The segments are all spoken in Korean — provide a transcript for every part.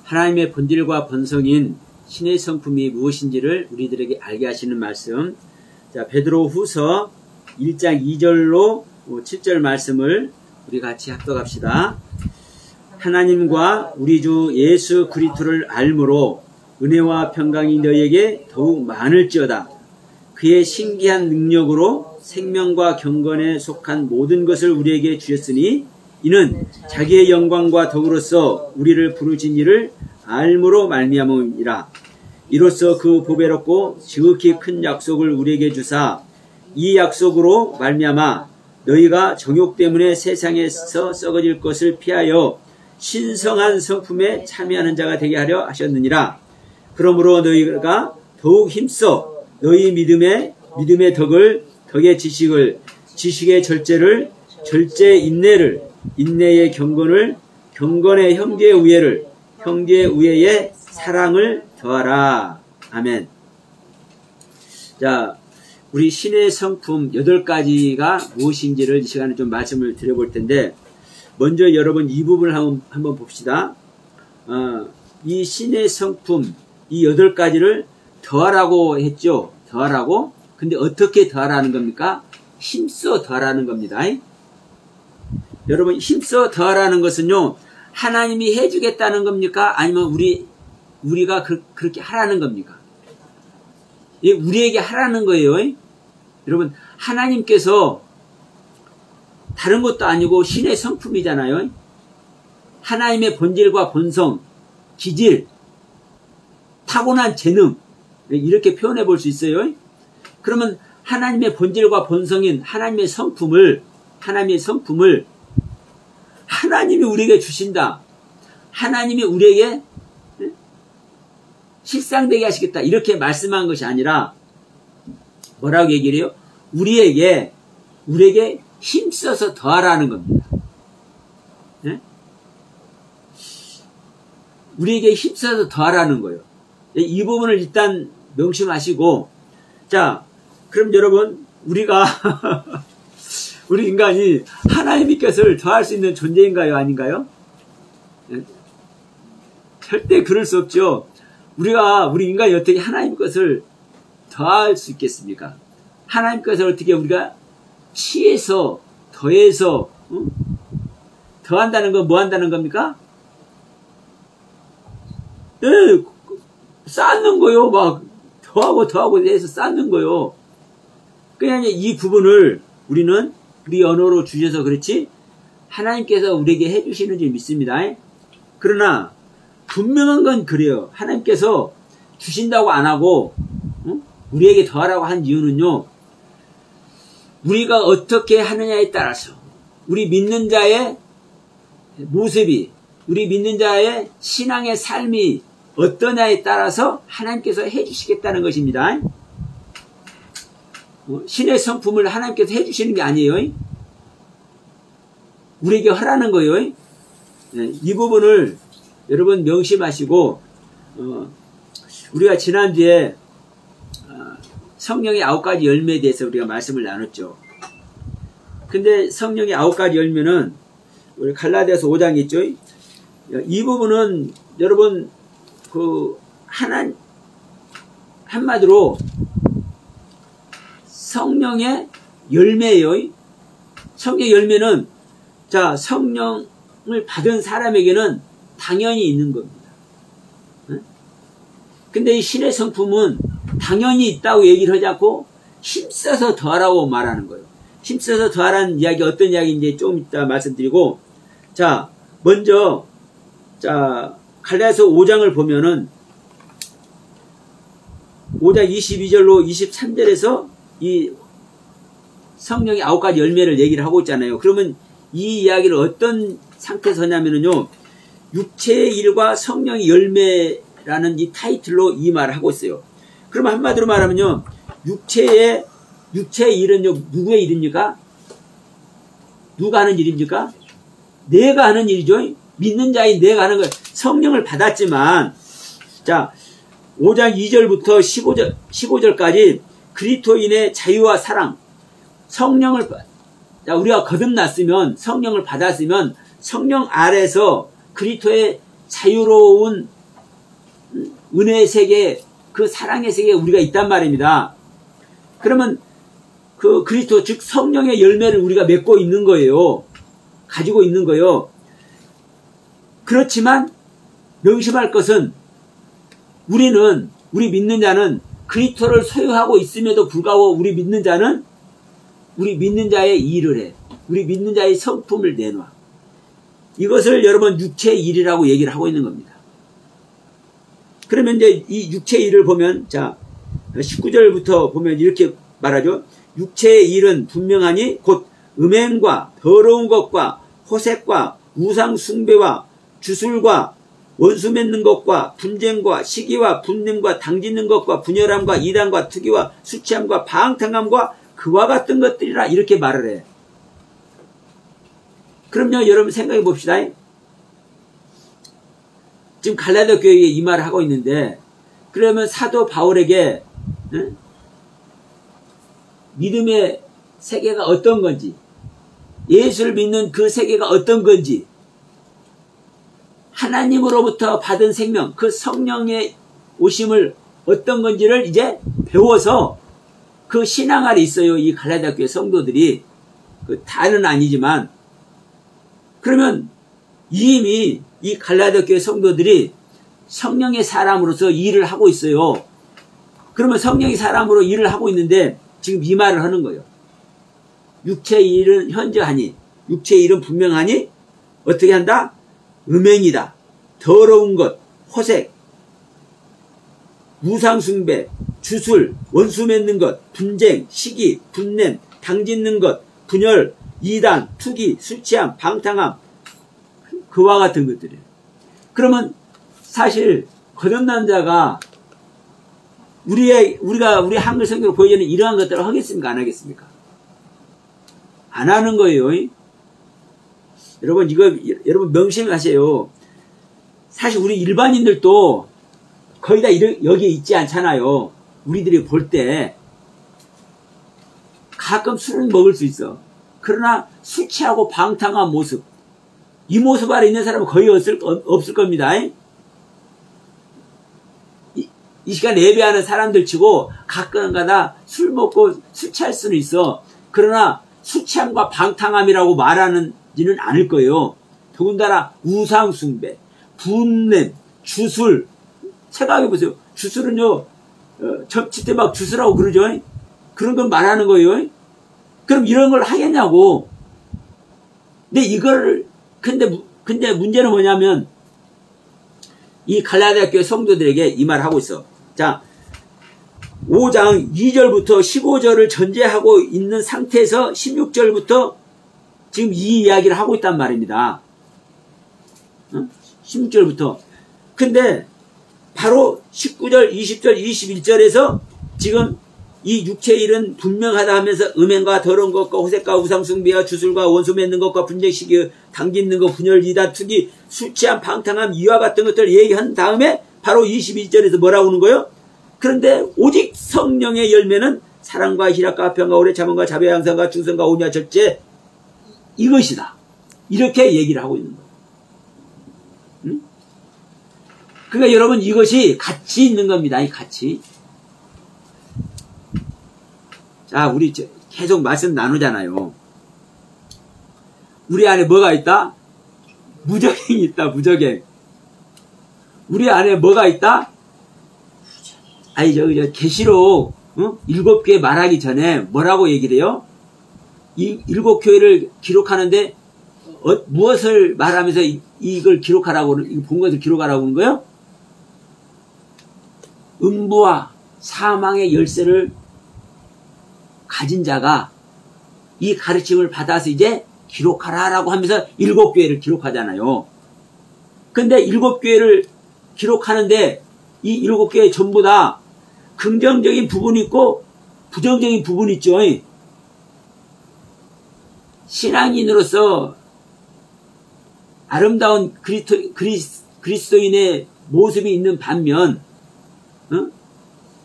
하나님의 본질과 본성인 신의 성품이 무엇인지를 우리들에게 알게 하시는 말씀. 자, 베드로 후서 1장 2절로 7절 말씀을 우리 같이 합독합시다. 하나님과 우리 주 예수 그리스도를 알므로 은혜와 평강이 너희에게 더욱 많을지어다. 그의 신기한 능력으로 생명과 경건에 속한 모든 것을 우리에게 주셨으니 이는 자기의 영광과 더불어서 우리를 부르신 이를 알므로 말미암음이라. 이로써 그 보배롭고 지극히 큰 약속을 우리에게 주사 이 약속으로 말미암아 너희가 정욕 때문에 세상에서 썩어질 것을 피하여 신성한 성품에 참여하는 자가 되게 하려 하셨느니라. 그러므로 너희가 더욱 힘써 너희 믿음의 덕을, 덕의 지식을, 지식의 절제를, 절제의 인내를, 인내의 경건을, 경건의 형제의 우애를, 형제의 우애에 사랑을 더하라. 아멘. 자, 우리 신의 성품 8가지가 무엇인지를 이 시간에 좀 말씀을 드려볼 텐데, 먼저 여러분 이 부분을 한번 봅시다. 이 신의 성품, 이 8가지를 더하라고 했죠. 더하라고. 근데 어떻게 더하라는 겁니까? 힘써 더하라는 겁니다. 여러분, 힘써 더하라는 것은요, 하나님이 해주겠다는 겁니까? 아니면 우리가 그렇게 하라는 겁니까? 우리에게 하라는 거예요. 여러분, 하나님께서 다른 것도 아니고 신의 성품이잖아요. 하나님의 본질과 본성, 기질, 타고난 재능, 이렇게 표현해 볼 수 있어요. 그러면 하나님의 본질과 본성인 하나님의 성품을 하나님이 우리에게 주신다. 하나님이 우리에게 실상되게 하시겠다. 이렇게 말씀한 것이 아니라 뭐라고 얘기를 해요? 우리에게 힘써서 더하라는 겁니다. 네? 우리에게 힘써서 더하라는 거예요. 이 부분을 일단 명심하시고, 자, 그럼 여러분, 우리 인간이 하나님의 것을 더할 수 있는 존재인가요? 아닌가요? 네? 절대 그럴 수 없죠. 우리 인간이 어떻게 하나님의 것을 더할 수 있겠습니까? 하나님의 것을 어떻게 우리가 취해서, 더해서, 더한다는 건 뭐 한다는 겁니까? 네, 쌓는 거요. 막, 더하고 해서 쌓는 거요. 그냥 이 부분을 우리는 우리 언어로 주셔서 그렇지, 하나님께서 우리에게 해주시는 줄 믿습니다. 그러나, 분명한 건 그래요. 하나님께서 주신다고 안 하고, 우리에게 더하라고 한 이유는요, 우리가 어떻게 하느냐에 따라서, 우리 믿는 자의 모습이, 우리 믿는 자의 신앙의 삶이 어떠냐에 따라서 하나님께서 해주시겠다는 것입니다. 신의 성품을 하나님께서 해주시는 게 아니에요. 우리에게 하라는 거예요. 이 부분을 여러분 명심하시고, 우리가 지난주에 성령의 9가지 열매에 대해서 우리가 말씀을 나눴죠. 근데 성령의 9가지 열매는 우리 갈라디아서 5장에 있죠. 이 부분은 여러분 한마디로 성령의 열매예요. 성령의 열매는 자, 성령을 받은 사람에게는 당연히 있는 겁니다. 근데 이 신의 성품은 당연히 있다고 얘기를 하지 않고 힘써서 더하라고 말하는 거예요. 힘써서 더하라는 이야기 어떤 이야기인지 조금 이따 말씀드리고, 자, 먼저 갈라디아서 5장을 보면은 5장 22절로 23절에서 이 성령의 9가지 열매를 얘기를 하고 있잖아요. 그러면 이 이야기를 어떤 상태에서 하냐면은요, 육체의 일과 성령의 열매라는 이 타이틀로 이 말을 하고 있어요. 그러면 한마디로 말하면요, 육체의 일은요, 누구의 일입니까? 누가 하는 일입니까? 내가 하는 일이죠. 믿는 자인 내가 하는 거예요. 성령을 받았지만, 자, 5장 2절부터 15절까지 그리스도인의 자유와 사랑, 성령을, 우리가 거듭났으면, 성령을 받았으면, 성령 아래서 그리스도의 자유로운 은혜의 세계, 그 사랑의 세계에 우리가 있단 말입니다. 그러면 그 그리스도 즉 성령의 열매를 우리가 맺고 있는 거예요. 가지고 있는 거예요. 그렇지만 명심할 것은 우리 믿는 자는 그리스도를 소유하고 있음에도 불구하고 우리 믿는 자는 우리 믿는 자의 일을 해. 우리 믿는 자의 성품을 내놔. 이것을 여러분 육체의 일이라고 얘기를 하고 있는 겁니다. 그러면 이제 이 육체의 일을 보면, 자, 19절부터 보면 이렇게 말하죠. 육체의 일은 분명하니 곧 음행과 더러운 것과 호색과 우상 숭배와 주술과 원수 맺는 것과 분쟁과 시기와 분냄과 당짓는 것과 분열함과 이단과 투기와 수치함과 방탕함과 그와 같은 것들이라 이렇게 말을 해. 그럼요, 여러분 생각해 봅시다. 지금 갈라디아 교회에 이 말을 하고 있는데, 그러면 사도 바울에게 믿음의 세계가 어떤 건지, 예수를 믿는 그 세계가 어떤 건지, 하나님으로부터 받은 생명, 그 성령의 오심을 어떤 건지를 이제 배워서 그 신앙 아래 있어요. 이 갈라디아 교회 성도들이. 그 다는 아니지만, 그러면 이미 이 갈라디아 교회 성도들이 성령의 사람으로서 일을 하고 있어요. 그러면 성령의 사람으로 일을 하고 있는데 지금 이 말을 하는 거예요. 육체의 일은 현저하니, 육체의 일은 분명하니 어떻게 한다? 음행이다. 더러운 것, 호색, 우상숭배, 주술, 원수 맺는 것, 분쟁, 시기, 분냄, 당짓는 것, 분열, 이단, 투기, 술취함, 방탕함, 그와 같은 것들이에요. 그러면 사실 거듭난 자가 우리 한글 성경으로 보여주는 이러한 것들을 하겠습니까? 안 하겠습니까? 안 하는 거예요. 여러분 명심하세요. 사실 우리 일반인들도 거의 다 여기에 있지 않잖아요. 우리들이 볼 때 가끔 술은 먹을 수 있어. 그러나 술 취하고 방탕한 모습, 이 모습 아래 있는 사람은 거의 없을 겁니다. 이 시간 예배하는 사람들 치고 가끔가다 술 먹고 술 취할 수는 있어. 그러나 술 취함과 방탕함이라고 말하는지는 않을 거예요. 더군다나 우상숭배, 분냄, 주술. 생각해보세요. 주술은요, 접치 때 막 주술하고 그러죠. 그런 건 말하는 거예요. 그럼 이런 걸 하겠냐고. 근데 문제는 뭐냐면, 이 갈라디아 교회 성도들에게 이 말을 하고 있어. 자, 5장 2절부터 15절을 전제하고 있는 상태에서 16절부터 지금 이 이야기를 하고 있단 말입니다. 16절부터. 근데 바로 19절, 20절, 21절에서 지금 이 육체의 일은 분명하다 하면서 음행과 더러운 것과 호색과 우상숭배와 주술과 원수 맺는 것과 분쟁, 시기, 당짓는 것, 분열, 이단, 투기, 술 취함, 방탕함, 이와 같은 것들을 얘기한 다음에 바로 22절에서 뭐라고 하는 거예요? 그런데 오직 성령의 열매는 사랑과 희락과 평과 오래 참음과 자비 양선과 충성과 온유와 절제, 이것이다. 이렇게 얘기를 하고 있는 거예요. 그러니까 여러분 이것이 같이 있는 겁니다. 이 같이. 자, 우리 계속 말씀 나누잖아요. 우리 안에 뭐가 있다? 무적행이 있다. 무적행. 우리 안에 뭐가 있다? 아니 계시록 7교회 말하기 전에 뭐라고 얘기를 해요? 이 7교회를 기록하는데 무엇을 말하면서 이걸 기록하라고 본 것을 기록하라고 하는 거예요? 음부와 사망의 열쇠를 가진 자가 이 가르침을 받아서 이제 기록하라라고 하면서 7교회를 기록하잖아요. 근데 7교회를 기록하는데 이 7교회 전부 다 긍정적인 부분이 있고 부정적인 부분이 있죠. 신앙인으로서 아름다운 그리스도인의 모습이 있는 반면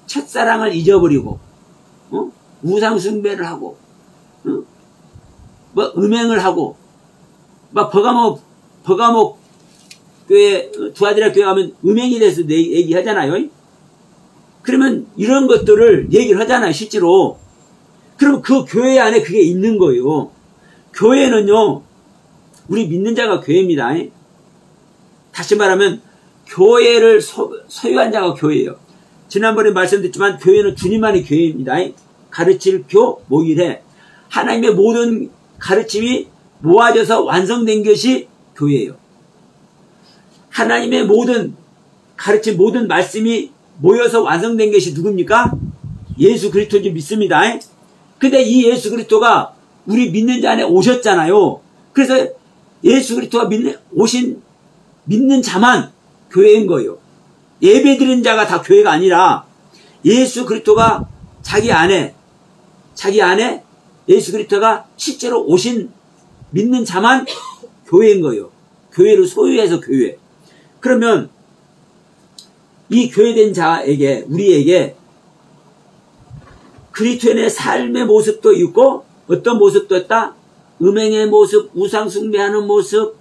첫사랑을 잊어버리고 우상숭배를 하고 뭐 음행을 하고 막 버가목 교회, 두아디라 교회 가면 음행에 대해서 얘기하잖아요. 그러면 이런 것들을 얘기를 하잖아요, 실제로. 그럼 그 교회 안에 그게 있는 거예요. 교회는요, 우리 믿는 자가 교회입니다. 다시 말하면, 교회를 소유한 자가 교회예요. 지난번에 말씀드렸지만, 교회는 주님만의 교회입니다. 가르칠 교, 모일해. 하나님의 모든 가르침이 모아져서 완성된 것이 교회예요. 하나님의 모든 가르침, 모든 말씀이 모여서 완성된 것이 누굽니까? 예수 그리스도를 믿습니다. 근데 이 예수 그리스도가 우리 믿는 자 안에 오셨잖아요. 그래서 예수 그리스도가 믿는 자만 교회인 거예요. 예배 드리는 자가 다 교회가 아니라 예수 그리스도가 자기 안에 예수 그리스도가 실제로 오신 믿는 자만 교회인 거예요. 교회를 소유해서 교회. 그러면 이 교회된 자에게, 우리에게 그리스도인의 삶의 모습도 있고 어떤 모습도 있다? 음행의 모습, 우상 숭배하는 모습,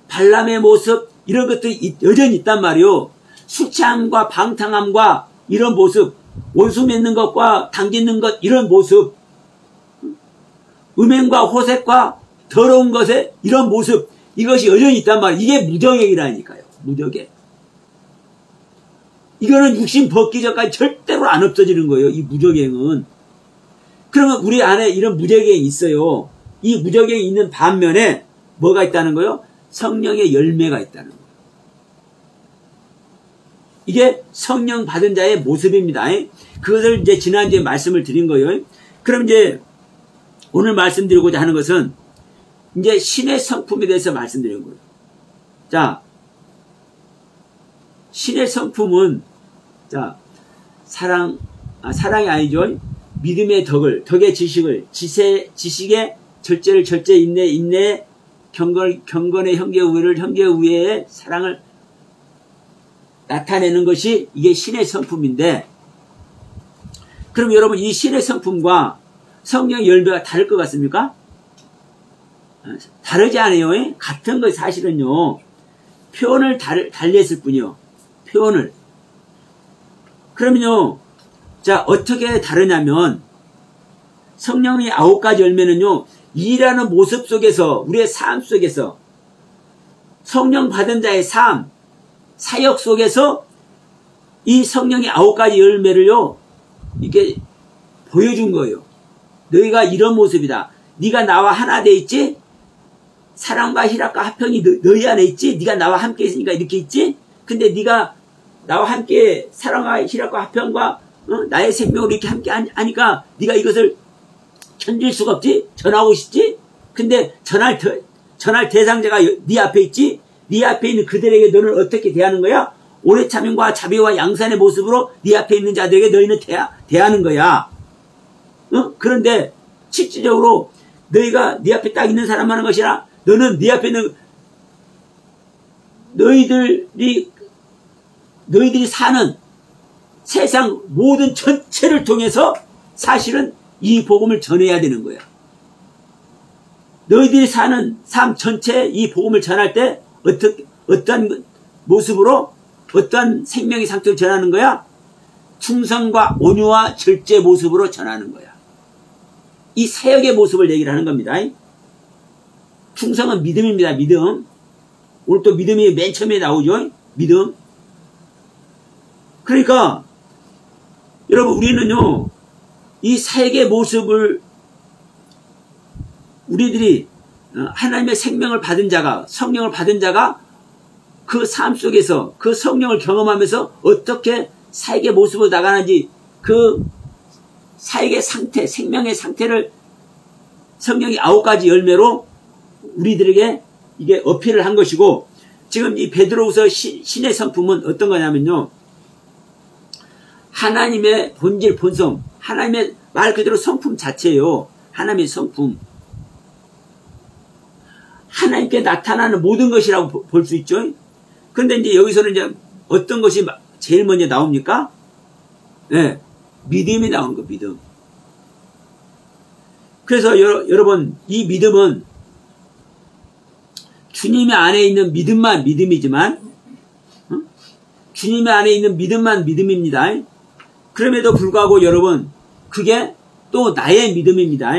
발람의 모습, 이런 것들이 여전히 있단 말이요. 술 취함과 방탕함과 이런 모습, 원수 맺는 것과 당짓는 것, 이런 모습, 음행과 호색과 더러운 것의 이런 모습, 이것이 여전히 있단 말이에요. 이게 무정행이라니까요. 무정행. 이거는 육신 벗기 전까지 절대로 안 없어지는 거예요. 이 무정행은. 그러면 우리 안에 이런 무정행이 있어요. 이 무정행이 있는 반면에 뭐가 있다는 거예요? 성령의 열매가 있다는 거예요. 이게 성령 받은 자의 모습입니다. 그것을 이제 지난주에 말씀을 드린 거예요. 그럼 이제 오늘 말씀드리고자 하는 것은 이제 신의 성품에 대해서 말씀드리는 거예요. 자, 신의 성품은, 자, 사랑이 아니죠. 믿음의 덕의 지식을, 지식의 절제를 절제, 인내, 경건의 형제 우애의 사랑을 나타내는 것이 이게 신의 성품인데, 그럼 여러분 이 신의 성품과 성령의 열매가 다를 것 같습니까? 다르지 않아요. 같은 거 사실은요. 표현을 달리했을 뿐이요. 표현을. 그러면요. 자, 어떻게 다르냐면 성령의 9가지 열매는요. 일하는 모습 속에서, 우리의 삶 속에서, 성령 받은 자의 삶, 사역 속에서 이 성령의 9가지 열매를요. 이렇게 보여준 거예요. 너희가 이런 모습이다. 네가 나와 하나 돼 있지? 사랑과 희락과 화평이 너희 안에 있지? 네가 나와 함께 있으니까 이렇게 있지? 근데 네가 나와 함께 사랑과 희락과 화평과 나의 생명으로 이렇게 함께 하니까 네가 이것을 견딜 수가 없지? 전하고 싶지? 근데 전할 대상자가 네 앞에 있지? 네 앞에 있는 그들에게 너는 어떻게 대하는 거야? 오래 참음과 자비와 양산의 모습으로 네 앞에 있는 자들에게 너희는 대하는 거야. 그런데 실질적으로 너희가 네 앞에 딱 있는 사람 하는 것이라 너는 네 앞에 있는 너희들이 사는 세상 모든 전체를 통해서 사실은 이 복음을 전해야 되는 거야. 너희들이 사는 삶 전체에 이 복음을 전할 때 어떤 모습으로 어떤 생명의 상태를 전하는 거야? 충성과 온유와 절제 모습으로 전하는 거야. 이 사역의 모습을 얘기를 하는 겁니다. 충성은 믿음입니다. 믿음. 오늘 또 믿음이 맨 처음에 나오죠. 믿음. 그러니까 여러분 우리는요. 이 사역의 모습을 우리들이 하나님의 생명을 받은 자가, 성령을 받은 자가 그 삶 속에서 그 성령을 경험하면서 어떻게 사역의 모습으로 나가는지 그 사역의 상태, 생명의 상태를 성령의 9가지 열매로 우리들에게 이게 어필을 한 것이고, 지금 이 베드로후서 신의 성품은 어떤 거냐면요. 하나님의 본질, 본성, 하나님의 말 그대로 성품 자체예요. 하나님의 성품. 하나님께 나타나는 모든 것이라고 볼 수 있죠. 그런데 이제 여기서는 이제 어떤 것이 제일 먼저 나옵니까? 네, 믿음이 나오는 거, 믿음. 그래서 여러분, 이 믿음은 주님의 안에 있는 믿음만 믿음이지만, 주님의 안에 있는 믿음만 믿음입니다. 그럼에도 불구하고 여러분, 그게 또 나의 믿음입니다.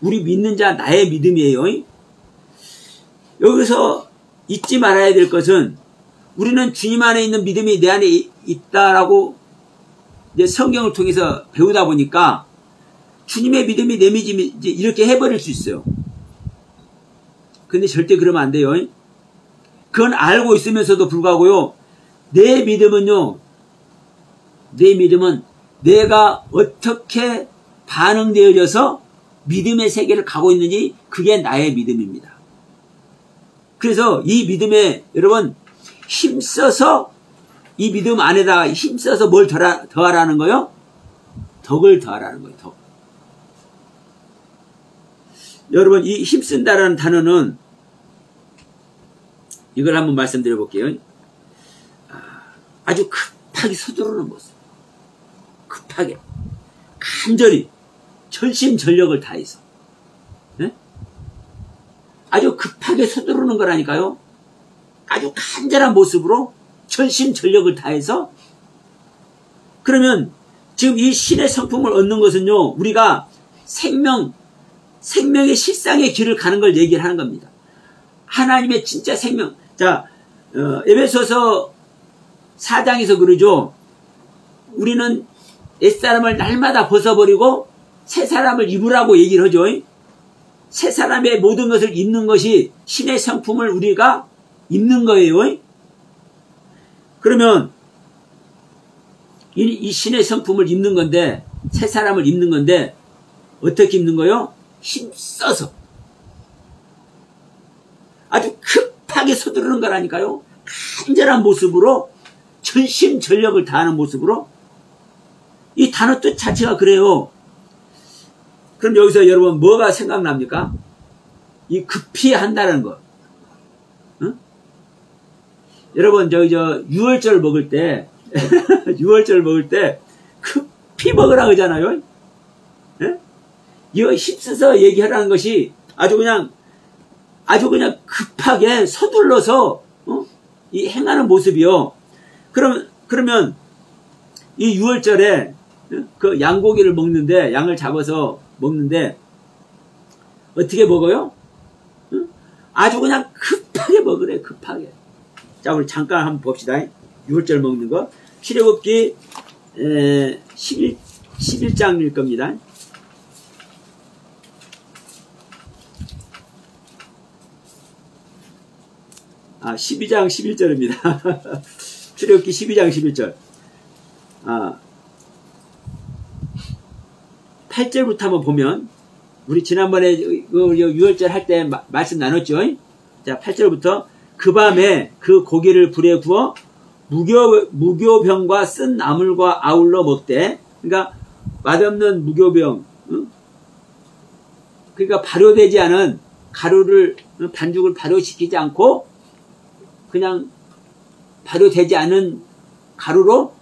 우리 믿는 자 나의 믿음이에요. 여기서 잊지 말아야 될 것은, 우리는 주님 안에 있는 믿음이 내 안에 있다라고 이제 성경을 통해서 배우다 보니까 주님의 믿음이 내 믿음이 이렇게 해버릴 수 있어요. 근데 절대 그러면 안 돼요. 그건 알고 있으면서도 불구하고요, 내 믿음은 내가 어떻게 반응되어져서 믿음의 세계를 가고 있는지, 그게 나의 믿음입니다. 그래서 이 믿음에 여러분 힘써서, 이 믿음 안에다가 힘써서 뭘 더하라는 거요? 덕을 더하라는 거예요. 덕. 여러분, 이 힘쓴다라는 단어는 이걸 한번 말씀드려 볼게요. 아주 급하게 서두르는 모습. 급하게, 간절히, 전심전력을 다해서, 네? 아주 급하게 서두르는 거라니까요. 아주 간절한 모습으로 전심전력을 다해서. 그러면 지금 이 신의 성품을 얻는 것은요, 우리가 생명의 실상의 길을 가는 걸 얘기를 하는 겁니다. 하나님의 진짜 생명. 자, 에베소서 4장에서 그러죠. 우리는 옛사람을 날마다 벗어버리고 새 사람을 입으라고 얘기를 하죠. 새 사람의 모든 것을 입는 것이 신의 성품을 우리가 입는 거예요. 그러면 이 신의 성품을 입는 건데, 새 사람을 입는 건데, 어떻게 입는 거요? 힘써서. 아주 급하게 서두르는 거라니까요. 간절한 모습으로, 전심전력을 다하는 모습으로. 이 단어 뜻 자체가 그래요. 그럼 여기서 여러분 뭐가 생각납니까? 이 급히 한다는 거. 응? 여러분 유월절 먹을 때 유월절 먹을 때 급히 먹으라 그러잖아요. 예? 이거 힘써서 얘기하라는 것이 아주 그냥 급하게 서둘러서 이 행하는 모습이요. 그러면 이 유월절에 그 양고기를 먹는데, 양을 잡아서 먹는데 어떻게 먹어요? 아주 그냥 급하게 먹으래. 급하게. 자, 우리 잠깐 한번 봅시다. 유월절 먹는 거. 출애굽기 11장일 겁니다. 아, 12장 11절입니다. 출애굽기 12장 11절. 8절부터 한번 보면, 우리 지난번에 유월절 할 때 말씀 나눴죠? 자, 8절부터 그 밤에 그 고기를 불에 구워 무교병과 쓴 나물과 아울러 먹되, 그러니까 맛없는 무교병, 그러니까 발효되지 않은 가루를, 반죽을 발효시키지 않고 그냥 발효되지 않은 가루로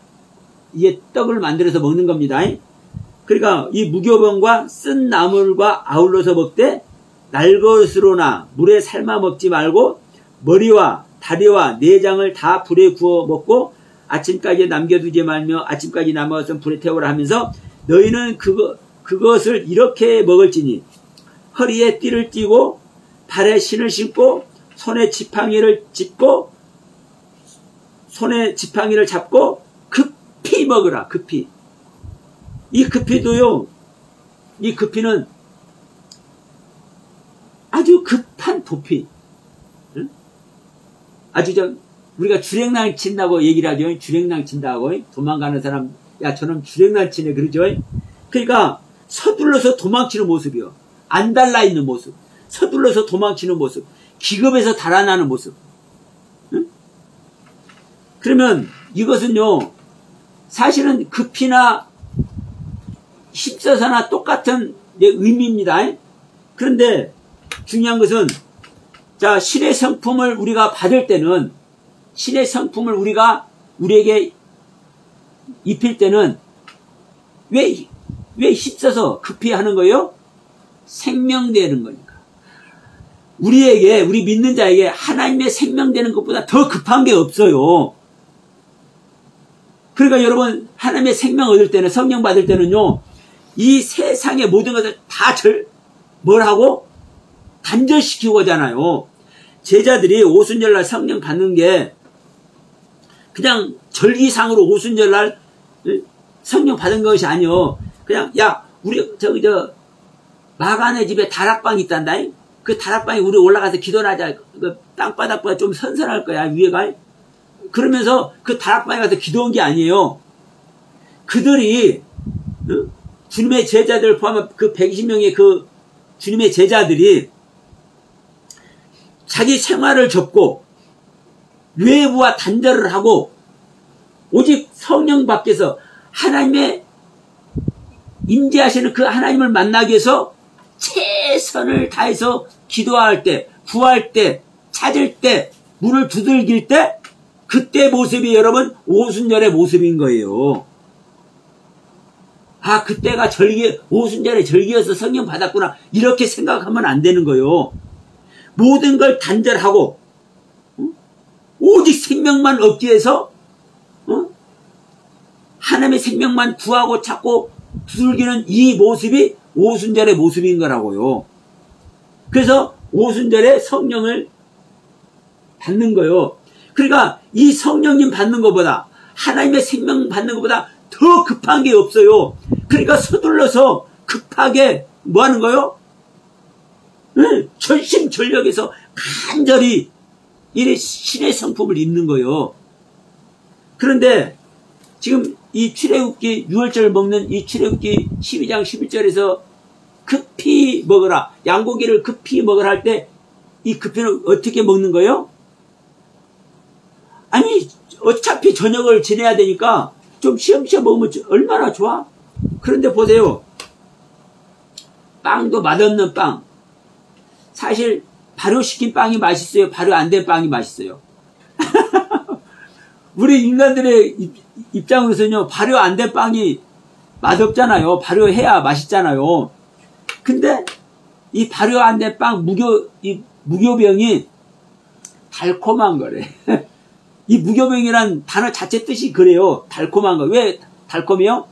이게 떡을 만들어서 먹는 겁니다. 그러니까 이 무교병과 쓴 나물과 아울러서 먹되, 날것으로나 물에 삶아 먹지 말고 머리와 다리와 내장을 다 불에 구워 먹고 아침까지 남겨두지 말며 아침까지 남아서 불에 태우라 하면서, 너희는 그것을 이렇게 먹을지니 허리에 띠를 띠고 발에 신을 신고 손에 지팡이를 잡고 급히 먹으라. 급히. 이 급히도요, 이 급히는 아주 급한 도피. 응? 아주 우리가 주랭랑 친다고 얘기를 하죠. 주랭랑 친다고. 도망가는 사람, 야, 저놈 주랭랑 치네. 그러죠. 그러니까 서둘러서 도망치는 모습이요. 안 달라있는 모습. 서둘러서 도망치는 모습. 기겁에서 달아나는 모습. 응? 그러면 이것은요, 사실은 급히나 힘써서나 똑같은 의미입니다. 그런데 중요한 것은, 자, 신의 성품을 우리가 받을 때는, 신의 성품을 우리에게 입힐 때는 왜 힘써서 급히 하는 거예요? 생명되는 거니까. 우리에게, 우리 믿는 자에게 하나님의 생명 되는 것보다 더 급한 게 없어요. 그러니까 여러분, 하나님의 생명 얻을 때는, 성령 받을 때는요, 이 세상의 모든 것을 다 뭘하고? 단절시키고자 하잖아요. 제자들이 오순절날 성령 받는 게 그냥 절기상으로 오순절날 성령 받은 것이 아니요. 그냥, 야, 우리, 마가네 집에 다락방이 있단다. 그 다락방에 우리 올라가서 기도를 하자. 그 땅바닥보다 좀 선선할 거야, 위에가. 그러면서 그 다락방에 가서 기도한 게 아니에요. 그들이, 주님의 제자들 포함한 그 120명의 그 주님의 제자들이 자기 생활을 접고 외부와 단절을 하고 오직 성령 밖에서 하나님의 임재하시는 그 하나님을 만나기 위해서 최선을 다해서 기도할 때, 구할 때, 찾을 때, 문을 두들길 때, 그때 모습이 여러분 오순절의 모습인 거예요. 아, 그때가 오순절의 절기여서 성령 받았구나, 이렇게 생각하면 안 되는 거예요. 모든 걸 단절하고 오직 생명만 얻기 위해서 하나님의 생명만 구하고 찾고 두들기는 이 모습이 오순절의 모습인 거라고요. 그래서 오순절에 성령을 받는 거예요. 그러니까 이 성령님 받는 것보다, 하나님의 생명 받는 것보다 더 급한 게 없어요. 그러니까 서둘러서 급하게 뭐 하는 거예요? 전심전력에서 간절히 이 신의 성품을 입는 거예요. 그런데 지금 이 출애굽기 6월절 먹는 이 출애굽기 12장 11절에서 급히 먹으라, 양고기를 급히 먹으라 할 때 이 급히는 어떻게 먹는 거예요? 아니, 어차피 저녁을 지내야 되니까 좀 쉬엄쉬엄 먹으면 얼마나 좋아? 그런데 보세요. 빵도 맛없는 빵. 사실 발효시킨 빵이 맛있어요? 발효 안 된 빵이 맛있어요? 우리 인간들의 입장으로서는요, 발효 안 된 빵이 맛없잖아요. 발효해야 맛있잖아요. 근데 이 발효 안 된 빵, 무교병이 달콤한 거래. 이 무교병이란 단어 자체 뜻이 그래요. 달콤한 거. 왜 달콤해요?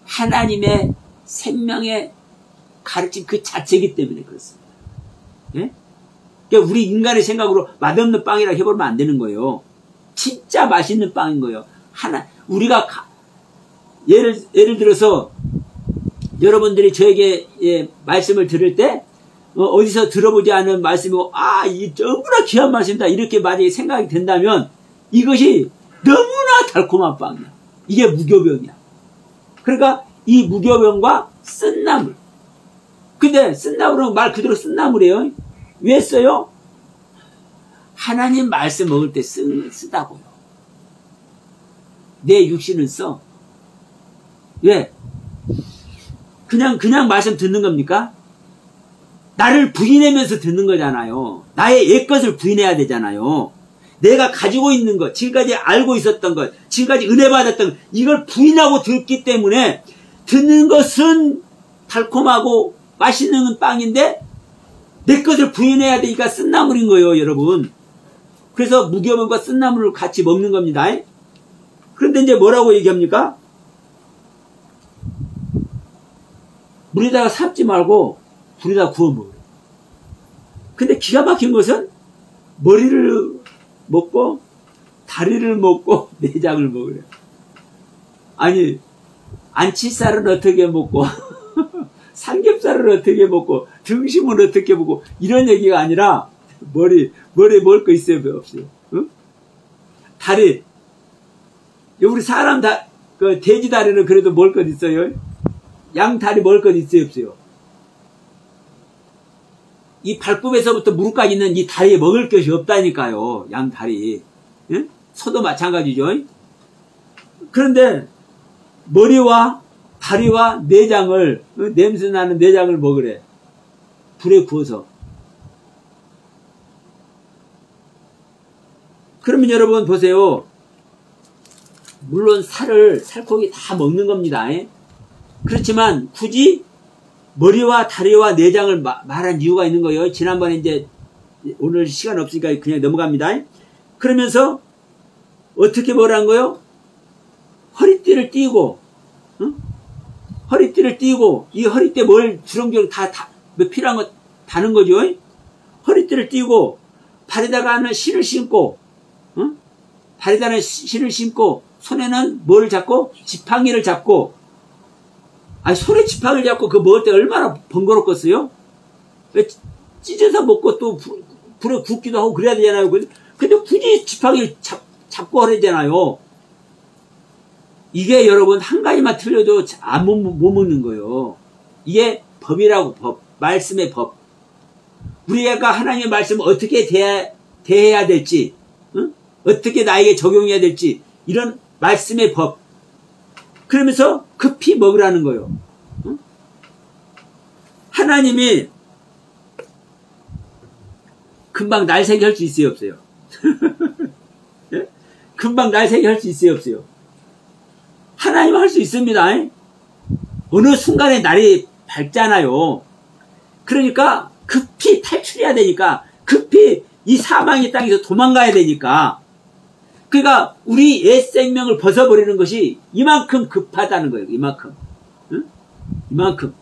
하나님의 생명의 가르침 그 자체이기 때문에 그렇습니다. 예? 그러니까 우리 인간의 생각으로 맛없는 빵이라고 해보면 안 되는 거예요. 진짜 맛있는 빵인 거예요. 우리가 예를 들어서 여러분들이 저에게 말씀을 들을 때 어디서 들어보지 않은 말씀이고, 이 너무나 귀한 말씀이다, 이렇게 만약에 생각이 된다면 이것이 너무나 달콤한 빵이야. 이게 무교병이야. 그러니까 이 무교병과 쓴나물. 근데 쓴나물은 말 그대로 쓴나물이에요. 왜 써요? 하나님 말씀 먹을 때 쓰다고요. 내 육신은 써. 왜? 그냥 말씀 듣는 겁니까? 나를 부인하면서 듣는 거잖아요. 나의 옛것을 부인해야 되잖아요. 내가 가지고 있는 것, 지금까지 알고 있었던 것, 지금까지 은혜 받았던 것, 이걸 부인하고 듣기 때문에 듣는 것은 달콤하고 맛있는 빵인데 내 것을 부인해야 되니까 쓴나물인 거예요, 여러분. 그래서 무교병과 쓴나물을 같이 먹는 겁니다. 그런데 이제 뭐라고 얘기합니까? 물에다가 삶지 말고 불에다 구워 먹으래. 근데 기가 막힌 것은 머리를 먹고 다리를 먹고 내장을 먹으래. 아니, 안치살은 어떻게 먹고 삼겹살을 어떻게 먹고 등심은 어떻게 먹고 이런 얘기가 아니라 머리에 먹을 거 있어요, 없어요? 응? 다리, 우리 사람 돼지 다리는 그래도 먹을 것 있어요? 양 다리 먹을 것 있어요, 없어요? 이 발굽에서부터 무릎까지 있는 이 다리에 먹을 것이 없다니까요, 양 다리. 응? 소도 마찬가지죠. 그런데 머리와 다리와 내장을, 냄새나는 내장을 먹으래. 불에 구워서. 그러면 여러분 보세요. 물론 살코기 다 먹는 겁니다. 그렇지만 굳이 머리와 다리와 내장을 말한 이유가 있는 거예요. 지난번에 이제 오늘 시간 없으니까 그냥 넘어갑니다. 그러면서 어떻게 뭐라는 거요? 허리띠를 띠고, 응? 허리띠를 띠고, 이 허리띠에 뭘 주렁주렁 뭐 필요한 거 다는 거죠. 허리띠를 띠고, 발에다가는 실을 신고, 응? 발에다가는 실을 신고, 손에는 뭐를 잡고? 지팡이를 잡고, 아니, 손에 지팡이를 잡고 그거 먹을 때 얼마나 번거롭겠어요? 찢어서 먹고 또 불에 굽기도 하고 그래야 되잖아요. 근데 굳이 지팡이를 잡고 하려잖아요. 이게 여러분 한 가지만 틀려도 못 먹는 거예요. 이게 법이라고, 법. 말씀의 법. 우리가 하나님의 말씀을 어떻게 대해야 될지, 응? 어떻게 나에게 적용해야 될지, 이런 말씀의 법. 그러면서 급히 먹으라는 거예요. 응? 하나님이 금방 날 새게 할 수 있어요, 없어요? 금방 날 새게 할 수 있어요, 없어요? 하나님은 할 수 있습니다. 어느 순간에 날이 밝잖아요. 그러니까 급히 탈출해야 되니까, 급히 이 사망의 땅에서 도망가야 되니까, 그러니까 우리 옛 생명을 벗어버리는 것이 이만큼 급하다는 거예요. 이만큼. 응? 이만큼.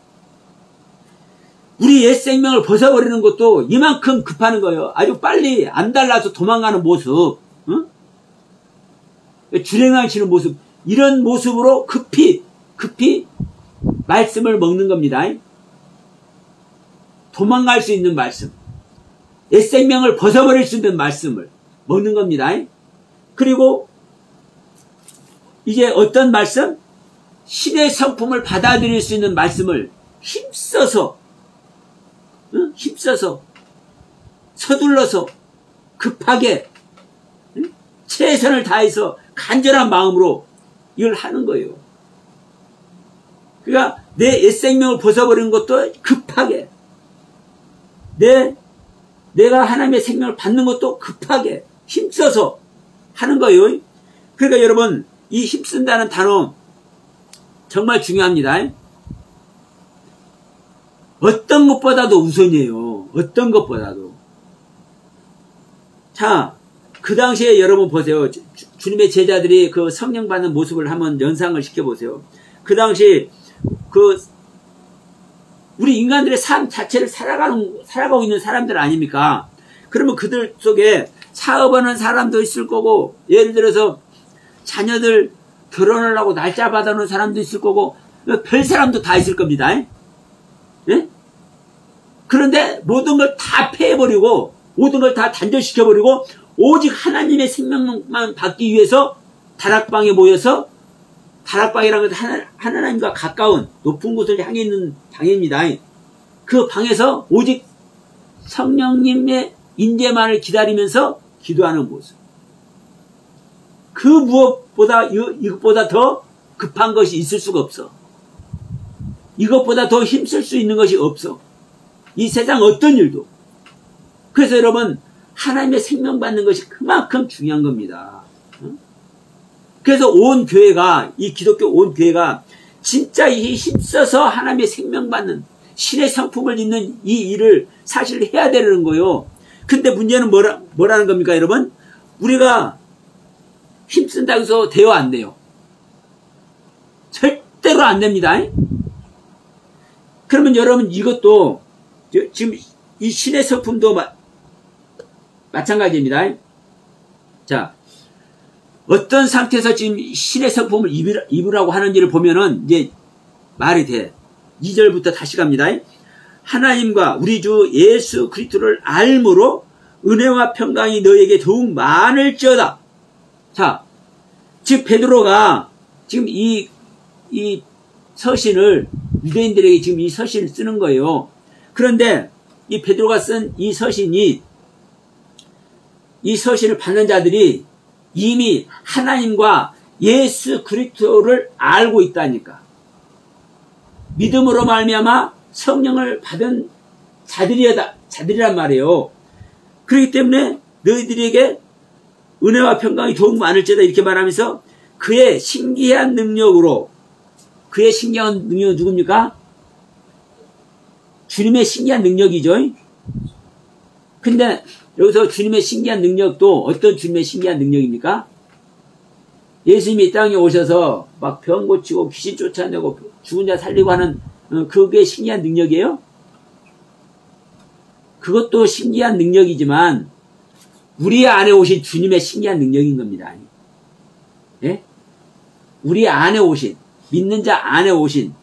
우리 옛 생명을 벗어버리는 것도 이만큼 급하는 거예요. 아주 빨리 안 달라서 도망가는 모습. 응? 주행하시는 모습. 이런 모습으로 급히 말씀을 먹는 겁니다. 도망갈 수 있는 말씀. 옛 생명을 벗어버릴 수 있는 말씀을 먹는 겁니다. 그리고 이제 어떤 말씀? 신의 성품을 받아들일 수 있는 말씀을 힘써서, 응? 힘써서, 서둘러서, 급하게, 응? 최선을 다해서 간절한 마음으로 이걸 하는 거예요. 그러니까 내 옛 생명을 벗어버리는 것도 급하게, 내가 하나님의 생명을 받는 것도 급하게 힘써서 하는 거예요. 그러니까 여러분, 이 힘쓴다는 단어 정말 중요합니다. 어떤 것보다도 우선이에요. 어떤 것보다도. 자, 그 당시에 여러분 보세요. 주님의 제자들이 그 성령 받는 모습을 한번 연상을 시켜보세요. 그 당시 우리 인간들의 삶 자체를 살아가고 있는 사람들 아닙니까? 그러면 그들 속에 사업하는 사람도 있을 거고, 예를 들어서 자녀들 결혼을 하고 날짜 받아놓은 사람도 있을 거고, 별 사람도 다 있을 겁니다. 예? 그런데 모든 걸 다 패해버리고, 모든 걸 다 단절시켜버리고, 오직 하나님의 생명만 받기 위해서 다락방에 모여서, 다락방이라는 것은 하나님과 가까운 높은 곳을 향해 있는 방입니다. 그 방에서 오직 성령님의 인재만을 기다리면서 기도하는 모습. 그 무엇보다, 이것보다 더 급한 것이 있을 수가 없어. 이것보다 더 힘쓸 수 있는 것이 없어. 이 세상 어떤 일도. 그래서 여러분, 하나님의 생명 받는 것이 그만큼 중요한 겁니다. 그래서 온 교회가, 이 기독교 온 교회가 진짜 이 힘써서 하나님의 생명 받는 신의 성품을 잇는 이 일을 사실 해야 되는 거예요. 근데 문제는 뭐라는 겁니까, 여러분? 우리가 힘쓴다고 해서 돼요, 안 돼요? 절대로 안 됩니다. 그러면 여러분 이것도 지금 이 신의 성품도 마찬가지입니다. 자, 어떤 상태에서 지금 신의 성품을 입으라고 하는지를 보면은 이제 말이 돼. 2절부터 다시 갑니다. 하나님과 우리 주 예수 그리스도를 알므로 은혜와 평강이 너에게 더욱 많을지어다. 자, 즉 베드로가 지금 이 서신을 유대인들에게 지금 이 서신을 쓰는 거예요. 그런데 이 베드로가 쓴 이 서신을 받는 자들이 이미 하나님과 예수 그리스도를 알고 있다니까. 믿음으로 말미암아 성령을 받은 자들이란 말이에요. 그렇기 때문에 너희들에게 은혜와 평강이 더욱 많을지어다 이렇게 말하면서 그의 신기한 능력으로, 그의 신기한 능력은 누굽니까? 주님의 신기한 능력이죠. 근데 여기서 주님의 신기한 능력도 어떤 주님의 신기한 능력입니까? 예수님이 이 땅에 오셔서 막 병 고치고 귀신 쫓아내고 죽은 자 살리고 하는 그게 신기한 능력이에요? 그것도 신기한 능력이지만 우리 안에 오신 주님의 신기한 능력인 겁니다. 예? 우리 안에 오신, 믿는 자 안에 오신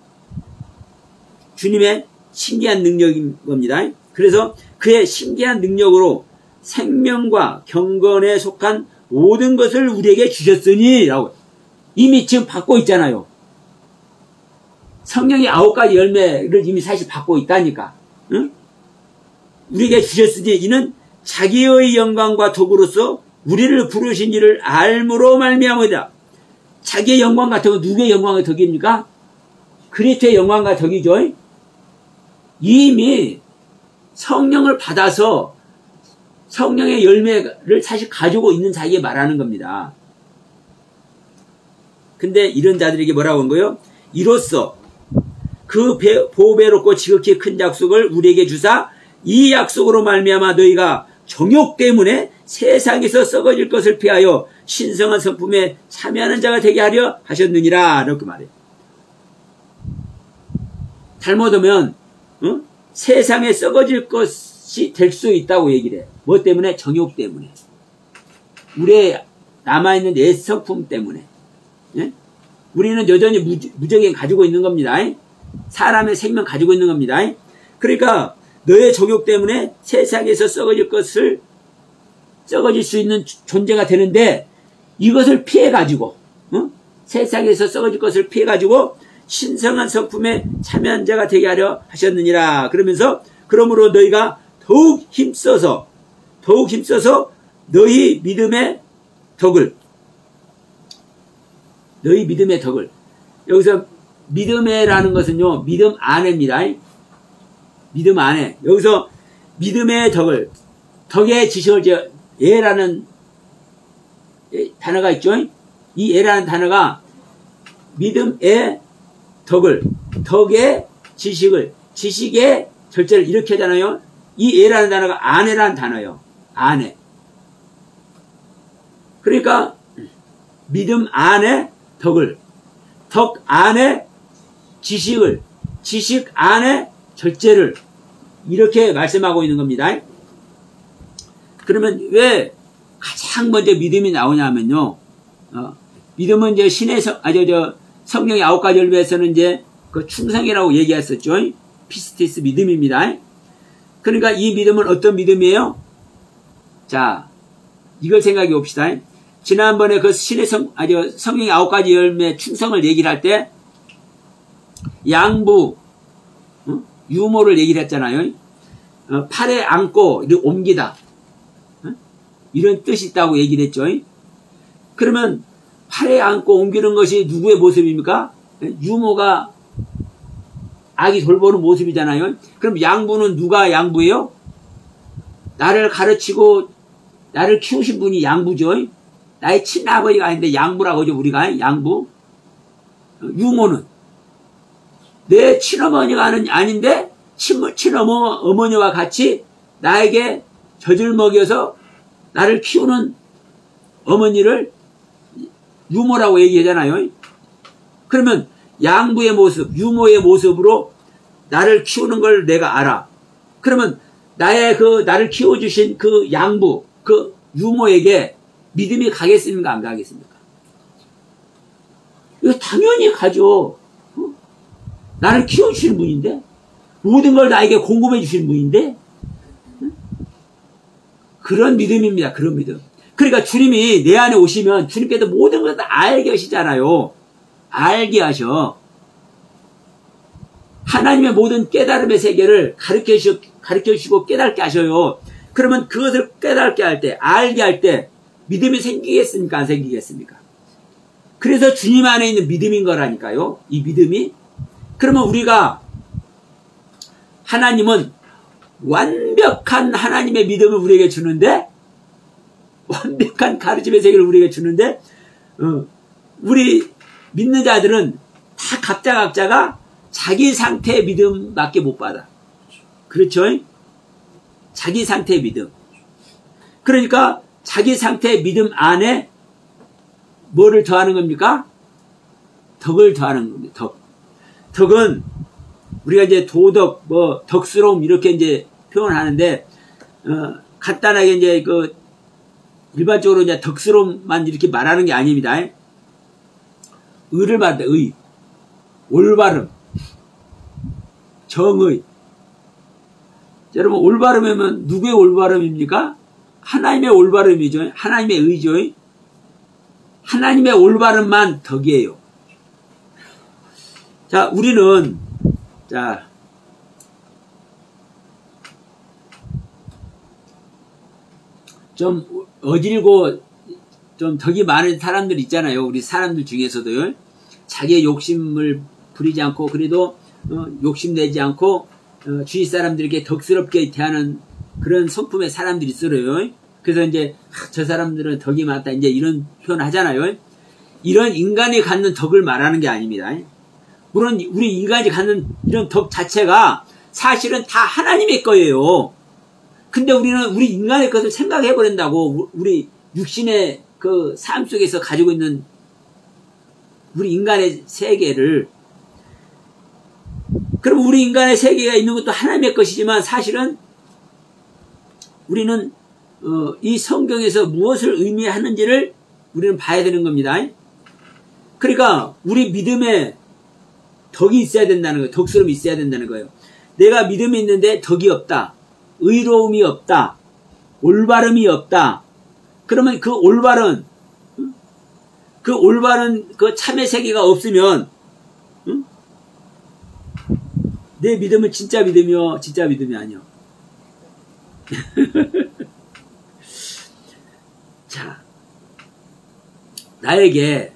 주님의 신기한 능력인 겁니다. 그래서 그의 신기한 능력으로 생명과 경건에 속한 모든 것을 우리에게 주셨으니 라고 이미 지금 받고 있잖아요. 성령의 9가지 열매를 이미 사실 받고 있다니까. 응? 우리에게 주셨으니 이는 자기의 영광과 덕으로서 우리를 부르신 이를 알므로 말미암으리라. 자기의 영광과 덕은 누구의 영광과 덕입니까? 그리스도의 영광과 덕이죠. 이미 성령을 받아서 성령의 열매를 사실 가지고 있는 자에게 말하는 겁니다. 근데 이런 자들에게 뭐라고 한 거예요? 이로써 그 보배롭고 지극히 큰 약속을 우리에게 주사 이 약속으로 말미암아 너희가 정욕 때문에 세상에서 썩어질 것을 피하여 신성한 성품에 참여하는 자가 되게 하려 하셨느니라. 이렇게 말해요. 잘못하면 세상에 썩어질 것이 될 수 있다고 얘기를 해요. 뭐 때문에? 정욕 때문에. 우리의 남아있는 옛 성품 때문에. 예? 우리는 여전히 무적행 가지고 있는 겁니다. 사람의 생명 가지고 있는 겁니다. 그러니까 너의 정욕 때문에 세상에서 썩어질 수 있는 존재가 되는데 이것을 피해가지고 세상에서 썩어질 것을 피해가지고 신성한 성품에 참여한 자가 되게 하려 하셨느니라. 그러면서 그러므로 너희가 더욱 힘써서 너희 믿음의 덕을 여기서 믿음에라는 것은요 믿음 안에입니다. 믿음 안에 여기서 믿음의 덕의 지식을 예라는 단어가 있죠. 이 예라는 단어가 믿음의 덕의 지식의 절제를 이렇게 하잖아요. 이 예라는 단어가 안에라는 단어예요. 안에. 그러니까 믿음 안에 덕 안에 지식 안에 절제를 이렇게 말씀하고 있는 겁니다. 그러면 왜 가장 먼저 믿음이 나오냐면요. 믿음은 이제 성령의 9가지 열매에서는 이제 그 충성이라고 얘기했었죠. 피스티스 믿음입니다. 그러니까 이 믿음은 어떤 믿음이에요? 자, 이걸 생각해 봅시다. 지난번에 그 성령의 9가지 열매 충성을 얘기를 할 때 양부, 유모를 얘기를 했잖아요. 팔에 안고 옮기다. 이런 뜻이 있다고 얘기를 했죠. 그러면 팔에 안고 옮기는 것이 누구의 모습입니까? 유모가 아기 돌보는 모습이잖아요. 그럼 양부는 누가 양부예요? 나를 가르치고 나를 키우신 분이 양부죠. 나의 친아버지가 아닌데 양부라고 하죠. 우리가 양부. 유모는 내 친어머니가 아닌데 친어머니와 같이 나에게 젖을 먹여서 나를 키우는 어머니를 유모라고 얘기하잖아요. 그러면 양부의 모습, 유모의 모습으로 나를 키우는 걸 내가 알아. 그러면 나를 키워주신 그 양부, 그 유모에게 믿음이 가겠습니까? 안 가겠습니까? 이거 당연히 가죠. 나를 키워주시는 분인데, 모든 걸 나에게 공급해 주시는 분인데, 그런 믿음입니다. 그런 믿음. 그러니까 주님이 내 안에 오시면 주님께서 모든 것을 다 알게 하시잖아요. 알게 하셔. 하나님의 모든 깨달음의 세계를 가르쳐 주시고 깨닫게 하셔요. 그러면 그것을 깨닫게 할 때, 알게 할 때 믿음이 생기겠습니까? 안 생기겠습니까? 그래서 주님 안에 있는 믿음인 거라니까요. 이 믿음이. 그러면 우리가 하나님은 완벽한 하나님의 믿음을 우리에게 주는데, 완벽한 가르침의 세계를 우리에게 주는데, 우리 믿는 자들은 다 각자가 자기 상태의 믿음밖에 못 받아. 그렇죠? 자기 상태의 믿음. 그러니까 자기 상태의 믿음 안에 뭐를 더하는 겁니까? 덕을 더하는 겁니다. 덕. 덕은 우리가 이제 도덕, 뭐 덕스러움 이렇게 이제 표현하는데 간단하게 이제 그 일반적으로 이제 덕스러움만 이렇게 말하는 게 아닙니다. 의를 말한다. 의, 올바름, 정의. 여러분 올바름이면 누구의 올바름입니까? 하나님의 올바름이죠. 하나님의 의죠. 하나님의 올바름만 덕이에요. 자, 우리는 자 좀 어질고 좀 덕이 많은 사람들 있잖아요. 우리 사람들 중에서도요. 자기의 욕심을 부리지 않고 그래도 욕심내지 않고 주위 사람들에게 덕스럽게 대하는 그런 성품의 사람들이 있어요. 그래서 이제 저 사람들은 덕이 많다 이제 이런 표현을 하잖아요. 이런 인간이 갖는 덕을 말하는 게 아닙니다. 물론 우리 인간이 갖는 이런 덕 자체가 사실은 다 하나님의 거예요. 근데 우리는 우리 인간의 것을 생각해 버린다고 우리 육신의 그 삶 속에서 가지고 있는 우리 인간의 세계를, 그럼 우리 인간의 세계가 있는 것도 하나님의 것이지만 사실은 우리는 이 성경에서 무엇을 의미하는지를 우리는 봐야 되는 겁니다. 그러니까 우리 믿음에 덕이 있어야 된다는 거예요. 덕스러움이 있어야 된다는 거예요. 내가 믿음이 있는데 덕이 없다. 의로움이 없다. 올바름이 없다. 그러면 그 올바른 그 참의 세계가 없으면 내 믿음은 진짜 믿음이요, 진짜 믿음이 아니요. 자, 나에게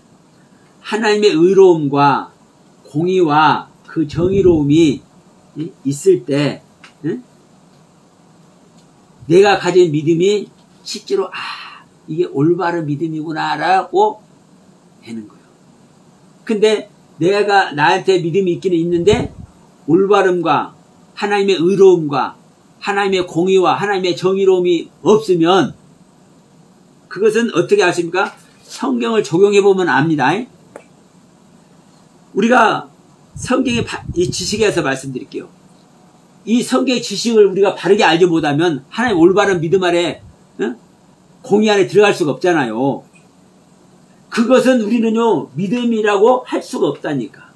하나님의 의로움과 공의와 그 정의로움이 있을 때 내가 가진 믿음이 실제로 이게 올바른 믿음이구나 라고 되는 거예요. 근데 내가 나한테 믿음이 있기는 있는데 올바름과 하나님의 의로움과 하나님의 공의와 하나님의 정의로움이 없으면 그것은 어떻게 아십니까? 성경을 적용해 보면 압니다. 우리가 성경의 이 지식에서 말씀드릴게요. 이 성경의 지식을 우리가 바르게 알지 못하면 하나님 올바른 믿음 아래 공의 안에 들어갈 수가 없잖아요. 그것은 우리는요 믿음이라고 할 수가 없다니까.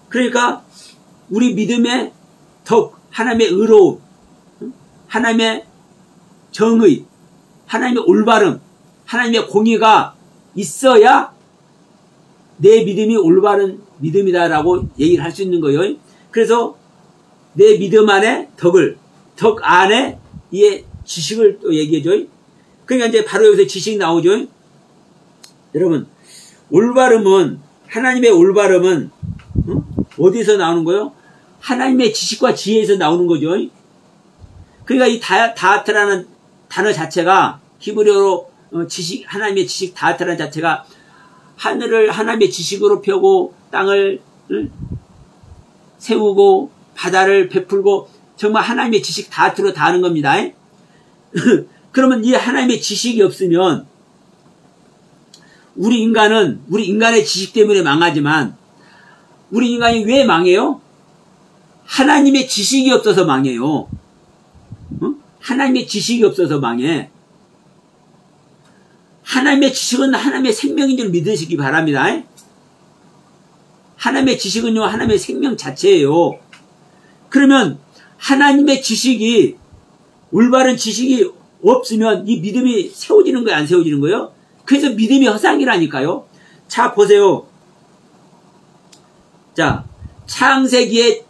그러니까 우리 믿음의 덕, 하나님의 의로움, 하나님의 정의, 하나님의 올바름, 하나님의 공의가 있어야 내 믿음이 올바른 믿음이다라고 얘기를 할 수 있는 거예요. 그래서 내 믿음 안에 덕 안에 이 지식을 또 얘기해줘요. 그러니까 이제 바로 여기서 지식 나오죠. 여러분, 올바름은, 하나님의 올바름은, 어디서 나오는 거예요? 하나님의 지식과 지혜에서 나오는 거죠. 그러니까 이 다하트라는 단어 자체가, 히브리어로 지식, 하나님의 지식 다하트라는 자체가 하늘을 하나님의 지식으로 펴고, 땅을 세우고, 바다를 베풀고, 정말 하나님의 지식 다하트로 다 하는 겁니다. 그러면 이 하나님의 지식이 없으면 우리 인간의 지식 때문에 망하지만 우리 인간이 왜 망해요? 하나님의 지식이 없어서 망해요. 하나님의 지식이 없어서 망해. 하나님의 지식은 하나님의 생명인 줄 믿으시기 바랍니다. 하나님의 지식은요 하나님의 생명 자체예요. 그러면 하나님의 지식이 올바른 지식이 없으면 이 믿음이 세워지는 거예요, 안 세워지는 거예요? 그래서 믿음이 허상이라니까요. 자, 보세요. 자, 창세기의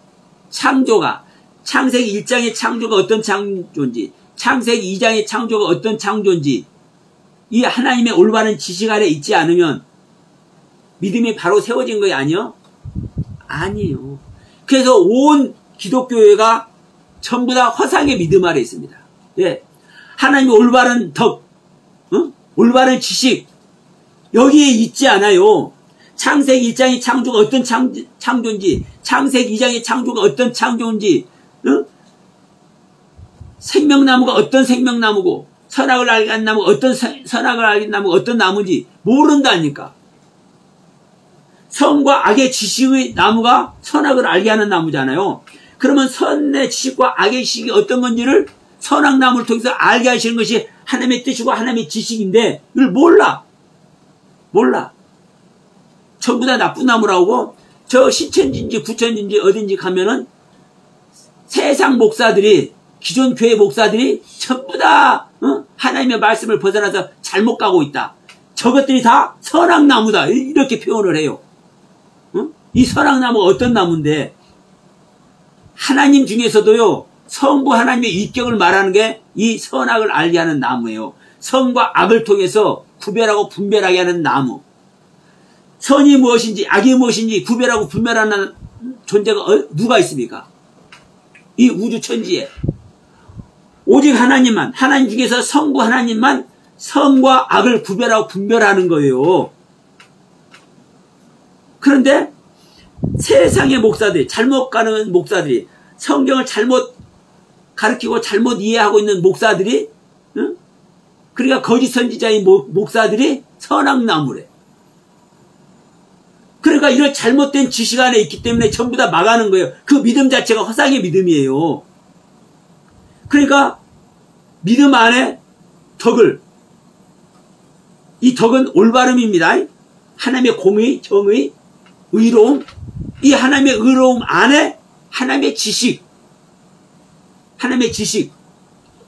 창조가, 창세기 1장의 창조가 어떤 창조인지, 창세기 2장의 창조가 어떤 창조인지, 이 하나님의 올바른 지식 아래 있지 않으면 믿음이 바로 세워진 거예요, 아니요? 아니에요. 그래서 온 기독교회가 전부 다 허상의 믿음 아래 있습니다. 예. 하나님의 올바른 덕, 올바른 지식, 여기에 있지 않아요. 창세기 1장의 창조가 어떤 창조인지, 창세기 2장의 창조가 어떤 창조인지, 생명나무가 어떤 생명나무고 선악을 알게 한 나무가 어떤 선악을 알게 한 나무가 어떤 나무인지 모른다니까. 선과 악의 지식의 나무가 선악을 알게 하는 나무잖아요. 그러면 선의 지식과 악의 지식이 어떤 건지를 선악나무를 통해서 알게 하시는 것이 하나님의 뜻이고 하나님의 지식인데 이걸 몰라. 전부 다 나쁜 나무라고. 저 신천지인지 구천지인지 어딘지 가면은 세상 목사들이, 기존 교회 목사들이 전부 다 하나님의 말씀을 벗어나서 잘못 가고 있다. 저것들이 다 선악나무다. 이렇게 표현을 해요. 이 선악나무가 어떤 나무인데, 하나님 중에서도요, 성부 하나님의 위격을 말하는 게 이 선악을 알게 하는 나무예요. 선과 악을 통해서 구별하고 분별하게 하는 나무. 선이 무엇인지 악이 무엇인지 구별하고 분별하는 존재가 누가 있습니까? 이 우주 천지에 오직 하나님만, 하나님 중에서 성부 하나님만 선과 악을 구별하고 분별하는 거예요. 그런데 세상의 목사들이, 잘못 가는 목사들이, 성경을 잘못 가르치고 잘못 이해하고 있는 목사들이, 그러니까 거짓 선지자의 목사들이 선악나무래. 그러니까 이런 잘못된 지식 안에 있기 때문에 전부 다 망하는 거예요. 그 믿음 자체가 허상의 믿음이에요. 그러니까 믿음 안에 이 덕은 올바름입니다. 하나님의 공의, 정의, 의로움, 이 하나님의 의로움 안에 하나님의 지식.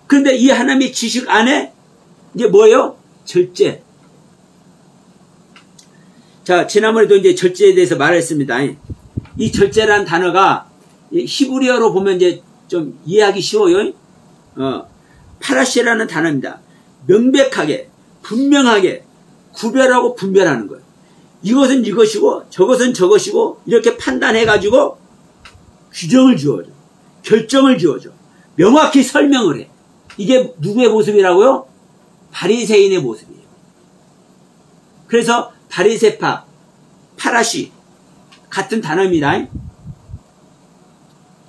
그런데 이 하나님의 지식 안에 이제 뭐예요? 절제. 자, 지난번에도 이제 절제에 대해서 말했습니다. 이 절제라는 단어가 히브리어로 보면 이제 좀 이해하기 쉬워요. 파라시라는 단어입니다. 명백하게, 분명하게 구별하고 분별하는 거예요. 이것은 이것이고 저것은 저것이고 이렇게 판단해가지고 규정을 지어줘. 결정을 지어줘. 명확히 설명을 해. 이게 누구의 모습이라고요? 바리새인의 모습이에요. 그래서 바리새파, 파라시 같은 단어입니다.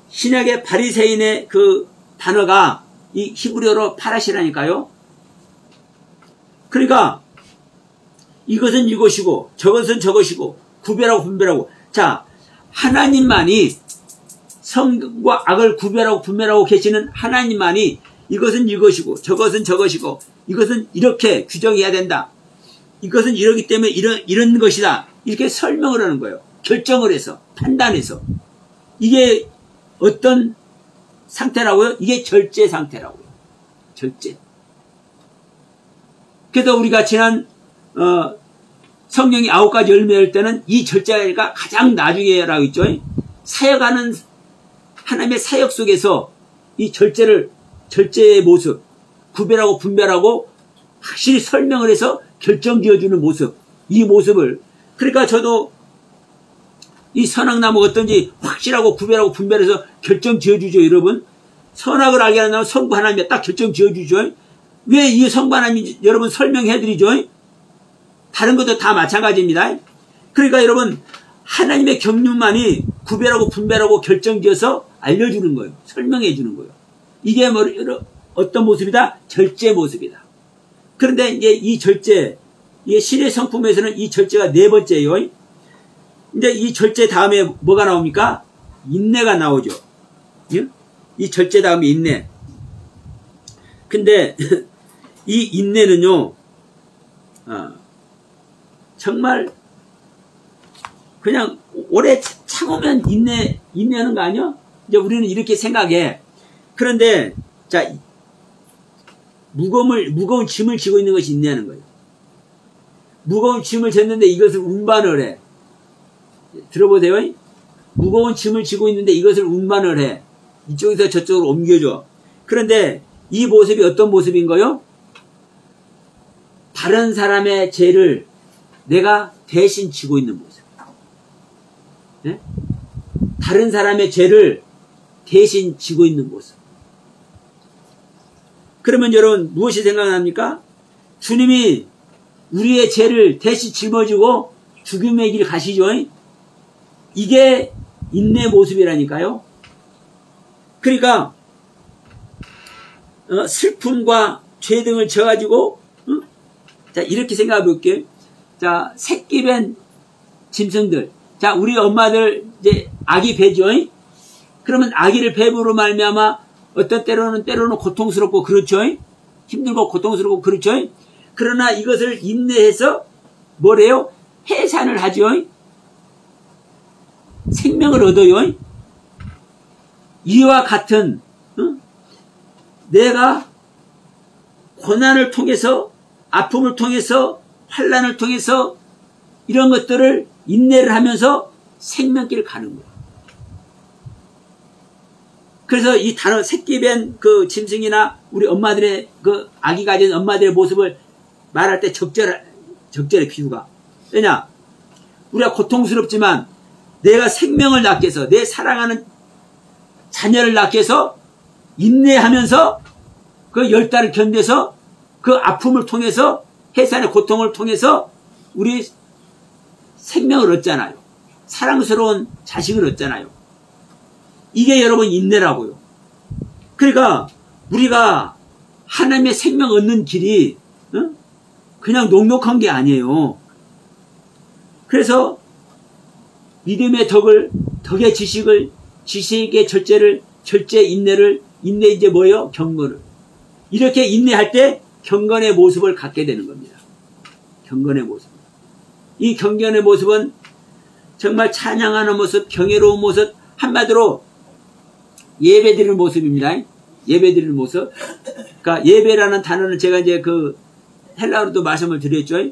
신약의 바리새인의 그 단어가 이 히브리어로 파라시라니까요. 그러니까 이것은 이것이고 저것은 저것이고 구별하고 분별하고. 자, 하나님만이 선과 악을 구별하고 분별하고 계시는 하나님만이 이것은 이것이고 저것은 저것이고 이것은 이렇게 규정해야 된다. 이것은 이러기 때문에 이런 것이다. 이렇게 설명을 하는 거예요. 결정을 해서, 판단해서. 이게 어떤 상태라고요? 이게 절제 상태라고요. 절제. 그래서 우리가 지난 성령이 9가지 열매일 때는 이 절제가 가장 나중에라고 했죠. 사역하는 하나님의 사역 속에서 이 절제의 모습, 구별하고 분별하고 확실히 설명을 해서 결정지어주는 모습, 이 모습을. 그러니까 저도 이 선악나무가 어떤지 확실하고 구별하고 분별해서 결정지어주죠, 여러분. 선악을 알게 하는 나무 성부 하나님이 딱 결정지어주죠. 왜 이 성부 하나님이 여러분 설명해드리죠? 다른 것도 다 마찬가지입니다. 그러니까 여러분, 하나님의 경륜만이 구별하고 분별하고 결정지어서 알려주는 거예요. 설명해주는 거예요. 이게 어떤 모습이다? 절제 모습이다. 그런데 이제 이 절제, 이게 신의 성품에서는 이 절제가 네 번째예요. 이제 이 절제 다음에 뭐가 나옵니까? 인내가 나오죠. 이 절제 다음에 인내. 근데 이 인내는요, 정말 그냥 오래 참으면 인내하는 거 아니야? 이제 우리는 이렇게 생각해. 그런데 자, 무거운 짐을 지고 있는 것이 인내하는 거예요. 무거운 짐을 졌는데 이것을 운반을 해. 들어보세요. 무거운 짐을 지고 있는데 이것을 운반을 해. 이쪽에서 저쪽으로 옮겨줘. 그런데 이 모습이 어떤 모습인 거요? 다른 사람의 죄를 내가 대신 지고 있는 모습. 네? 다른 사람의 죄를 대신 지고 있는 모습. 그러면 여러분 무엇이 생각납니까? 주님이 우리의 죄를 대신 짊어지고 죽음의 길 가시죠. 이게 인내 모습이라니까요. 그러니까 슬픔과 죄 등을 져가지고 자 이렇게 생각해 볼게요. 자 새끼 뵌 짐승들, 자 우리 엄마들 이제 아기 배죠. 그러면 아기를 배부로 말미암아 어떤 때로는 고통스럽고 그렇죠. 힘들고 고통스럽고 그렇죠. 그러나 이것을 인내해서 뭐래요? 해산을 하죠. 생명을 얻어요. 이와 같은 내가 고난을 통해서 아픔을 통해서 환난을 통해서 이런 것들을 인내를 하면서 생명길을 가는 거예요. 그래서 이 단어 새끼 뵌 그 짐승이나 우리 엄마들의 그 아기 가진 엄마들의 모습을 말할 때 적절해 비유가. 왜냐? 우리가 고통스럽지만 내가 생명을 낳기 위해서 내 사랑하는 자녀를 낳기 위해서 인내하면서 그 10달을 견뎌서 그 아픔을 통해서 해산의 고통을 통해서 우리 생명을 얻잖아요. 사랑스러운 자식을 얻잖아요. 이게 여러분 인내라고요. 그러니까 우리가 하나님의 생명 얻는 길이 그냥 녹록한 게 아니에요. 그래서 믿음의 덕의 지식을, 지식의 절제 인내를, 인내 이제 뭐예요? 경건을. 이렇게 인내할 때 경건의 모습을 갖게 되는 겁니다. 경건의 모습. 이 경건의 모습은 정말 찬양하는 모습, 경외로운 모습, 한마디로 예배드리는 모습입니다. 예배드리는 모습. 그러니까 예배라는 단어는 제가 이제 그 헬라어로도 말씀을 드렸죠.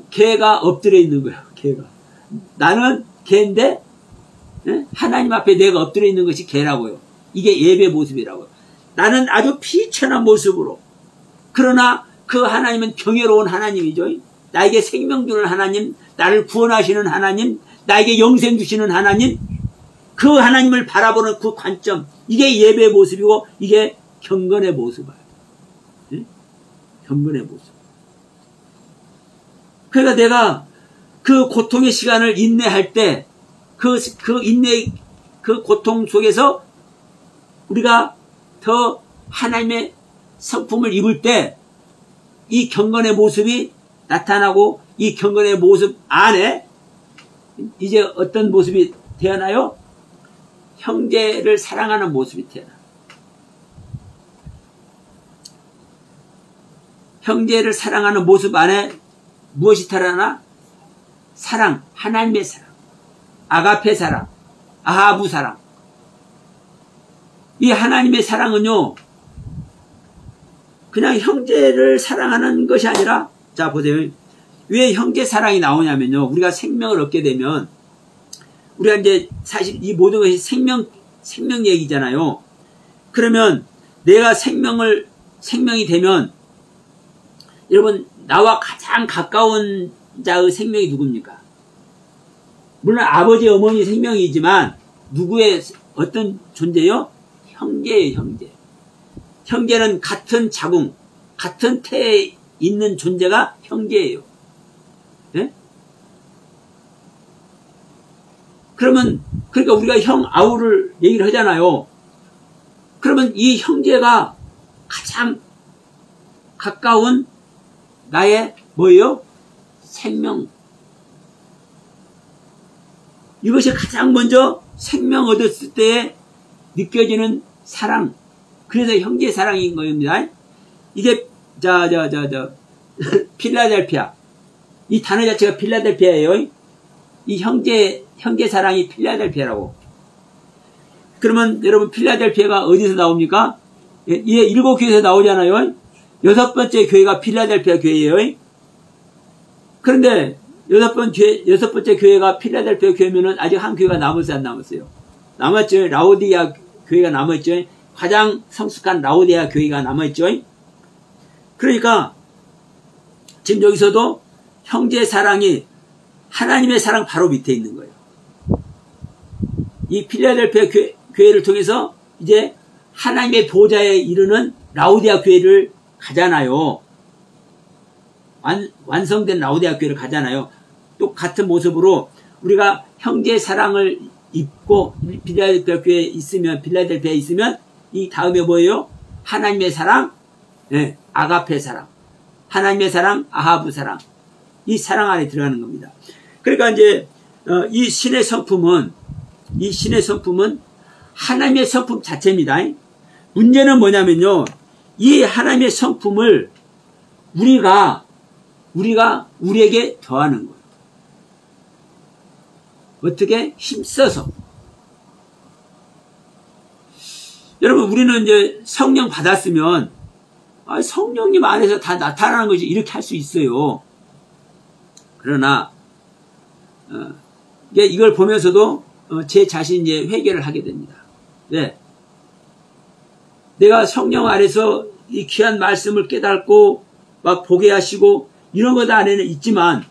개가 엎드려 있는 거예요. 개가. 나는 개인데 하나님 앞에 내가 엎드려 있는 것이 개라고요. 이게 예배 모습이라고요. 나는 아주 비천한 모습으로. 그러나 그 하나님은 경외로운 하나님이죠. 나에게 생명 주는 하나님, 나를 구원하시는 하나님, 나에게 영생 주시는 하나님, 그 하나님을 바라보는 그 관점, 이게 예배의 모습이고 이게 경건의 모습이에요. 경건의 모습. 그러니까 내가 그 고통의 시간을 인내할 때 그 고통 속에서 우리가 더 하나님의 성품을 입을 때 이 경건의 모습이 나타나고 이 경건의 모습 안에 이제 어떤 모습이 태어나요? 형제를 사랑하는 모습이 태어나. 형제를 사랑하는 모습 안에 무엇이 태어나나? 사랑, 하나님의 사랑, 아가페 사랑, 아하부 사랑. 이 하나님의 사랑은요, 그냥 형제를 사랑하는 것이 아니라, 자 보세요. 왜 형제 사랑이 나오냐면요, 우리가 생명을 얻게 되면 우리가 이제 사실 이 모든 것이 생명 얘기잖아요. 그러면 내가 생명이 되면 여러분 나와 가장 가까운 자의 생명이 누굽니까? 물론 아버지 어머니 생명이지만 누구의 어떤 존재요? 형제예요. 형제. 형제는 같은 자궁, 같은 태에 있는 존재가 형제예요. 네? 그러니까 우리가 형 아우를 얘기를 하잖아요. 그러면 이 형제가 가장 가까운 나의 뭐예요? 생명. 이것이 가장 먼저 생명 얻었을 때 느껴지는 사랑. 그래서 형제 사랑인 겁니다. 이게 필라델피아. 이 단어 자체가 필라델피아예요. 이 형제 사랑이 필라델피아라고. 그러면 여러분 필라델피아가 어디서 나옵니까? 예, 7교회에서 나오잖아요. 6번째 교회가 필라델피아 교회예요. 그런데 6번째 교회가 필라델피아 교회면은 아직 한 교회가 남았어요, 안 남았어요? 남았죠. 라오디아 교회가 남았죠. 가장 성숙한 라오디아 교회가 남았죠. 그러니까 지금 여기서도 형제 사랑이 하나님의 사랑 바로 밑에 있는 거예요. 이 필라델피아 교회를 통해서 이제 하나님의 보좌에 이르는 라오디아 교회를 가잖아요. 완성된 라오디아 교회를 가잖아요. 똑같은 모습으로 우리가 형제 사랑을 입고 필라델피아에 있으면 이 다음에 뭐예요? 하나님의 사랑, 예, 아가페 사랑, 하나님의 사랑, 아하브 사랑, 이 사랑 안에 들어가는 겁니다. 그러니까 이제 이 신의 성품은 하나님의 성품 자체입니다. 문제는 뭐냐면요, 이 하나님의 성품을 우리가 우리에게 더하는 거예요. 어떻게? 힘써서. 여러분, 우리는 이제 성령 받았으면 성령님 안에서 다 나타나는 거지, 이렇게 할 수 있어요. 그러나 이걸 보면서도 제 자신 이제 회개를 하게 됩니다. 네. 내가 성령 아래서 이 귀한 말씀을 깨닫고 막 보게 하시고 이런 것 안에는 있지만,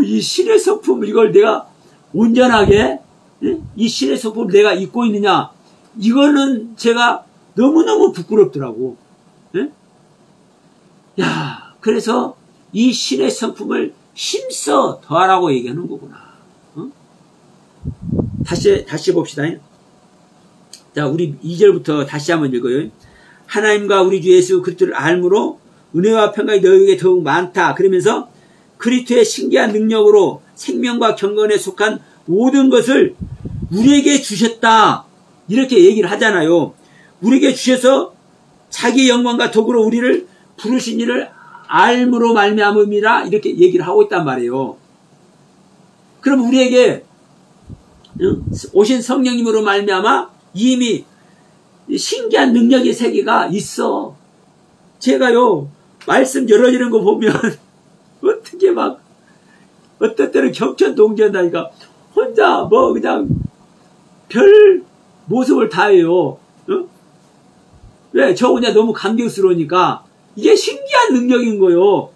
이 신의 성품, 이걸 내가 온전하게, 이 신의 성품을 내가 잊고 있느냐, 이거는 제가 너무너무 부끄럽더라고. 야, 그래서 이 신의 성품을 힘써 더하라고 얘기하는 거구나. 다시 봅시다. 자, 우리 2절부터 다시 한번 읽어요. 하나님과 우리 주 예수 그리스도를 알므로 은혜와 평강이 너희에게 더욱 많다. 그러면서 그리스도의 신기한 능력으로 생명과 경건에 속한 모든 것을 우리에게 주셨다. 이렇게 얘기를 하잖아요. 우리에게 주셔서 자기 영광과 덕으로 우리를 부르신 이를 알므로 말미암음이라, 이렇게 얘기를 하고 있단 말이에요. 그럼 우리에게 오신 성령님으로 말미암아 이미 신기한 능력의 세계가 있어. 제가요, 말씀 열어지는 거 보면 어떻게 막 어떤 때는 경천동전다니까 혼자 그냥 별 모습을 다해요. 왜? 저 혼자 너무 감격스러우니까. 이게 신기한 능력인 거예요.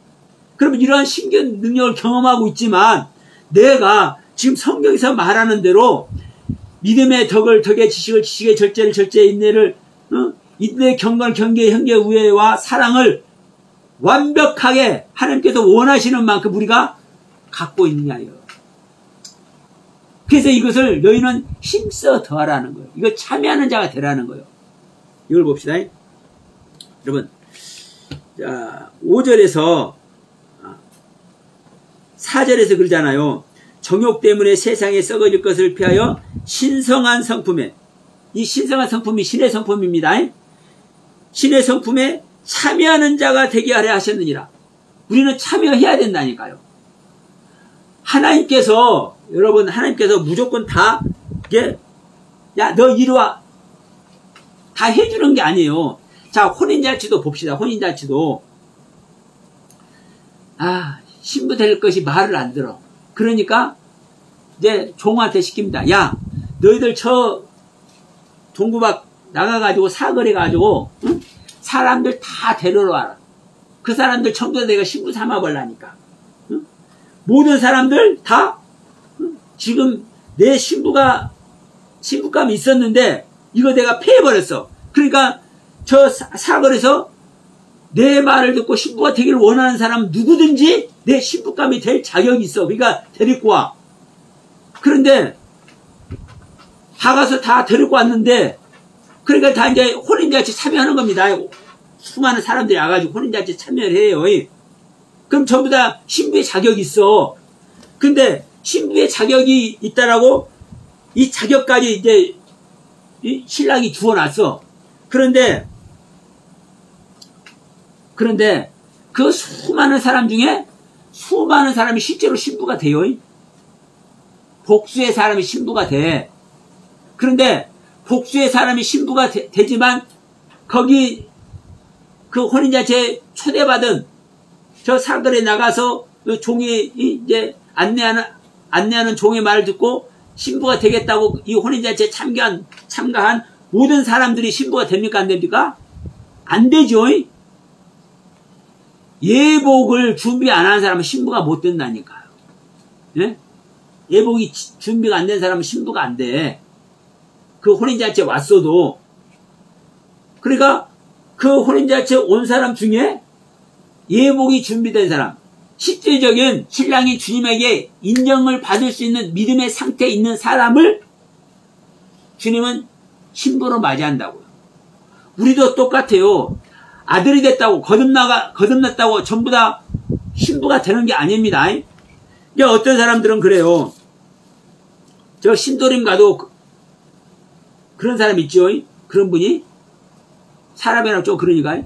그러면 이러한 신기한 능력을 경험하고 있지만, 내가 지금 성경에서 말하는 대로 믿음의 덕의 지식을, 지식의 절제를, 절제의 인내를, 인내의 경건, 경계의 형제 우애와 사랑을 완벽하게 하나님께서 원하시는 만큼 우리가 갖고 있느냐요. 그래서 이것을 너희는 힘써 더하라는 거예요. 이거 참여하는 자가 되라는 거예요. 이걸 봅시다. 여러분, 자, 5절에서 4절에서 그러잖아요. 정욕 때문에 세상에 썩어질 것을 피하여 신성한 성품에, 이 신성한 성품이 신의 성품입니다. 신의 성품에 참여하는 자가 되게 하려 하셨느니라. 우리는 참여해야 된다니까요. 여러분, 하나님께서 무조건 다, 야, 너 이리 와. 다 해주는 게 아니에요. 자, 혼인잔치도 봅시다. 혼인잔치도. 신부 될 것이 말을 안 들어. 그러니까, 이제 종한테 시킵니다. 야, 너희들 저 동구 밖 나가가지고 사거리가지고, 응? 사람들 다 데리러 와라. 그 사람들 전부 다 내가 신부 삼아보려니까. 응? 모든 사람들 다, 응? 지금 내 신부감이 있었는데, 이거 내가 폐해버렸어. 그러니까, 저 사거리에서 내 말을 듣고 신부가 되기를 원하는 사람 누구든지 내 신부감이 될 자격이 있어. 그러니까 데리고 와. 그런데 다 가서 다 데리고 왔는데, 그러니까 다 이제 혼인잔치 참여하는 겁니다. 수많은 사람들이 와가지고 혼인잔치 참여를 해요. 그럼 전부 다 신부의 자격이 있어. 근데 신부의 자격이 있다라고 이 자격까지 이제 이 신랑이 주워놨어. 그런데 그 수많은 사람 중에 수많은 사람이 실제로 신부가 돼요. 복수의 사람이 신부가 돼. 그런데 복수의 사람이 신부가 되지만 거기 그 혼인잔치에 초대받은 저 사거리에 나가서 그 종이 이제 안내하는 종의 말을 듣고 신부가 되겠다고 이 혼인잔치에 참가한 모든 사람들이 신부가 됩니까? 안 됩니까? 안 되죠. 예복을 준비 안 하는 사람은 신부가 못 된다니까요. 예? 예복이 준비가 안 된 사람은 신부가 안 돼. 그 혼인잔치에 왔어도. 그러니까 그 혼인잔치에 온 사람 중에 예복이 준비된 사람, 실질적인 신랑이 주님에게 인정을 받을 수 있는 믿음의 상태에 있는 사람을 주님은 신부로 맞이한다고요. 우리도 똑같아요. 아들이 됐다고 거듭났다고 전부 다 신부가 되는 게 아닙니다. 이제 어떤 사람들은 그래요. 저 신도림 가도 그런 사람 있죠. 그런 분이 사람이랑 좀 그러니까.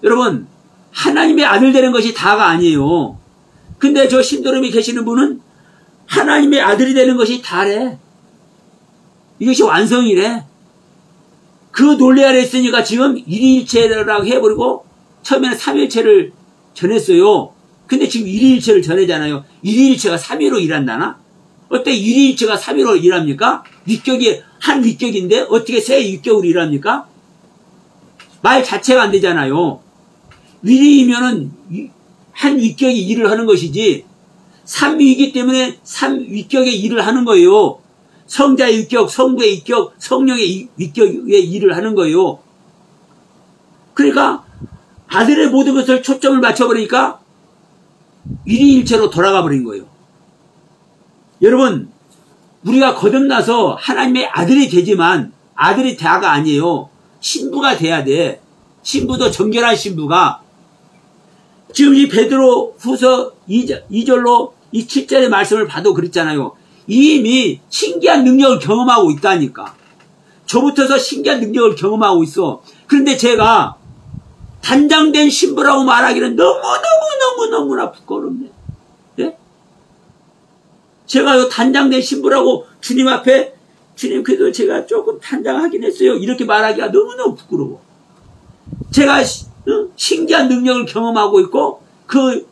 여러분, 하나님의 아들 되는 것이 다가 아니에요. 근데 저 신도림에 계시는 분은 하나님의 아들이 되는 것이 다래. 이것이 완성이래. 그 논리 아래 있으니까 지금 일위일체라고 해버리고 처음에는 삼위일체를 전했어요. 근데 지금 일위일체를 전하잖아요. 일위일체가 삼위로 일한다나? 어때 일위일체가 삼위로 일합니까? 위격이 한 위격인데 어떻게 세 위격으로 일합니까? 말 자체가 안 되잖아요. 위리이면은 한 위격이 일을 하는 것이지 삼위이기 때문에 삼위격의 일을 하는 거예요. 성자의 위격, 성부의 위격, 성령의 위격의 일을 하는 거예요. 그러니까 아들의 모든 것을 초점을 맞춰버리니까 일위일체로 돌아가 버린 거예요. 여러분, 우리가 거듭나서 하나님의 아들이 되지만 아들이 다가 아니에요. 신부가 돼야 돼. 신부도 정결한 신부가. 지금 이 베드로 후서 2절로 이 7절의 말씀을 봐도 그랬잖아요. 이미 신기한 능력을 경험하고 있다니까. 저부터서 신기한 능력을 경험하고 있어. 그런데 제가 단장된 신부라고 말하기는 너무나 부끄럽네. 예? 제가 단장된 신부라고 주님 앞에 주님 그래도 제가 조금 단장하긴 했어요. 이렇게 말하기가 너무너무 부끄러워. 제가 신기한 능력을 경험하고 있고 그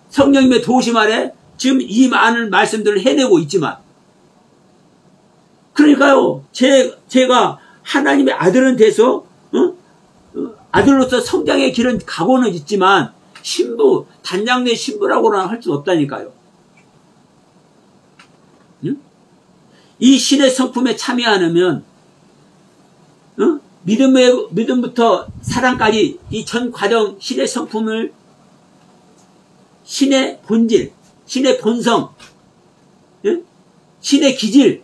성령님의 도우심 아래 지금 이 많은 말씀들을 해내고 있지만 그러니까요. 제가 하나님의 아들은 돼서 아들로서 성장의 길은 가고는 있지만 신부, 단장된 신부라고는 할 수 없다니까요. 이 신의 성품에 참여하면 믿음부터 사랑까지 이 전 과정 신의 성품을 신의 본질, 신의 본성, 신의 기질,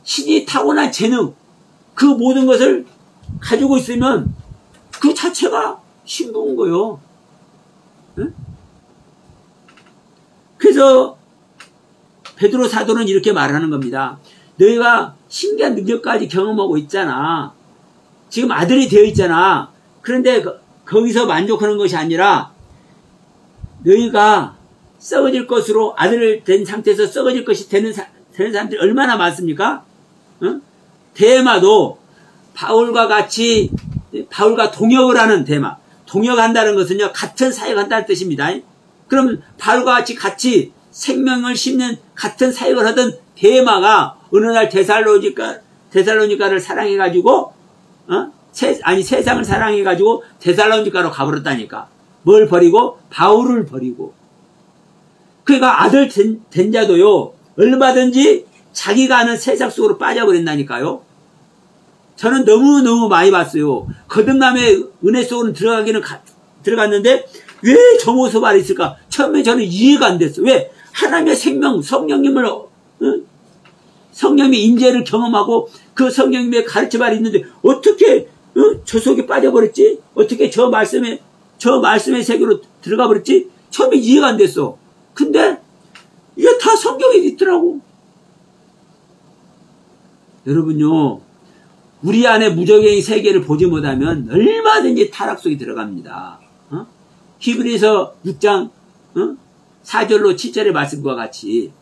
신이 타고난 재능 그 모든 것을 가지고 있으면 그 자체가 신부인 거예요. 그래서 베드로 사도는 이렇게 말하는 겁니다. 너희가 신기한 능력까지 경험하고 있잖아. 지금 아들이 되어 있잖아. 그런데 거기서 만족하는 것이 아니라 너희가 썩어질 것으로 아들 된 상태에서 썩어질 것이 되는 사람들이 얼마나 많습니까? 데마도 바울과 동역을 하는 데마. 동역한다는 것은요, 같은 사역을 한다는 뜻입니다. 그럼 바울과 같이 생명을 심는 같은 사역을 하던 데마가 어느 날 데살로니가를 사랑해가지고, 세상을 사랑해가지고 데살로니가로 가버렸다니까. 뭘 버리고? 바울을 버리고. 그러니까 아들 된 자도요, 얼마든지 자기가 아는 세상 속으로 빠져버린다니까요. 저는 너무너무 많이 봤어요. 거듭남의 은혜 속으로 들어갔는데 왜 저 모습 아래 있을까? 처음에 저는 이해가 안 됐어요. 왜? 하나님의 생명, 성령님의 임재를 경험하고 그 성령님의 가르침 아래 있는데 어떻게 저 속에 빠져버렸지? 어떻게 저 말씀의 세계로 들어가 버렸지? 처음에 이해가 안 됐어. 근데 이게 다 성경에 있더라고. 여러분요, 우리 안에 무적의 세계를 보지 못하면 얼마든지 타락 속에 들어갑니다. 히브리서 6장 4절로 7절의 말씀과 같이.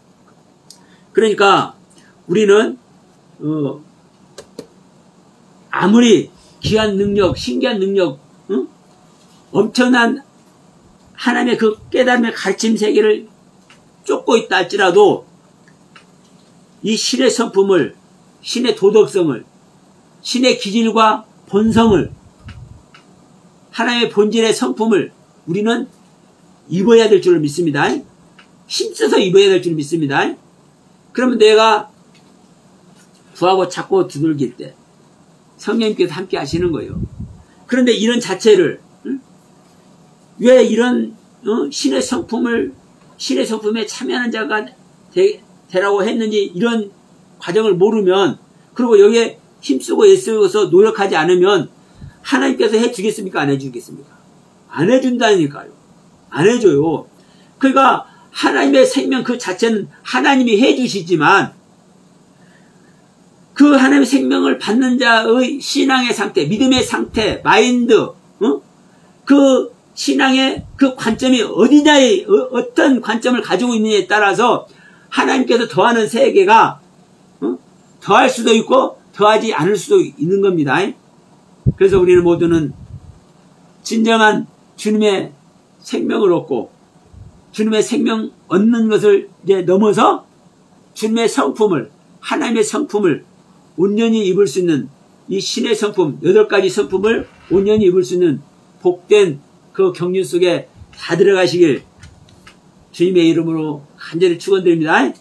그러니까 우리는 아무리 귀한 능력, 신기한 능력, 엄청난 하나님의 그 깨달음의 가르침 세계를 쫓고 있다 할지라도 이 신의 성품을, 신의 도덕성을, 신의 기질과 본성을, 하나님의 본질의 성품을 우리는 입어야 될 줄 믿습니다. 힘써서 입어야 될 줄 믿습니다. 그러면 내가 구하고 찾고 두들길 때 성령님께서 함께 하시는 거예요. 그런데 이런 자체를 왜 이런 신의 성품에 참여하는 자가 되라고 했는지 이런 과정을 모르면, 그리고 여기에 힘쓰고 애쓰고서 노력하지 않으면 하나님께서 해주겠습니까? 안 해주겠습니까? 안 해준다니까요. 안 해줘요. 그러니까 하나님의 생명 그 자체는 하나님이 해주시지만 그 하나님의 생명을 받는 자의 신앙의 상태, 믿음의 상태, 마인드, 그 신앙의 그 관점이 어디냐에 어떤 관점을 가지고 있느냐에 따라서 하나님께서 더하는 세계가 더할 수도 있고 더하지 않을 수도 있는 겁니다. 그래서 우리는 모두는 진정한 주님의 생명을 얻고 주님의 생명 얻는 것을 이제 넘어서 주님의 성품을, 하나님의 성품을 온전히 입을 수 있는 이 신의 성품, 8가지 성품을 온전히 입을 수 있는 복된 그 경륜 속에 다 들어가시길 주님의 이름으로 간절히 축원드립니다.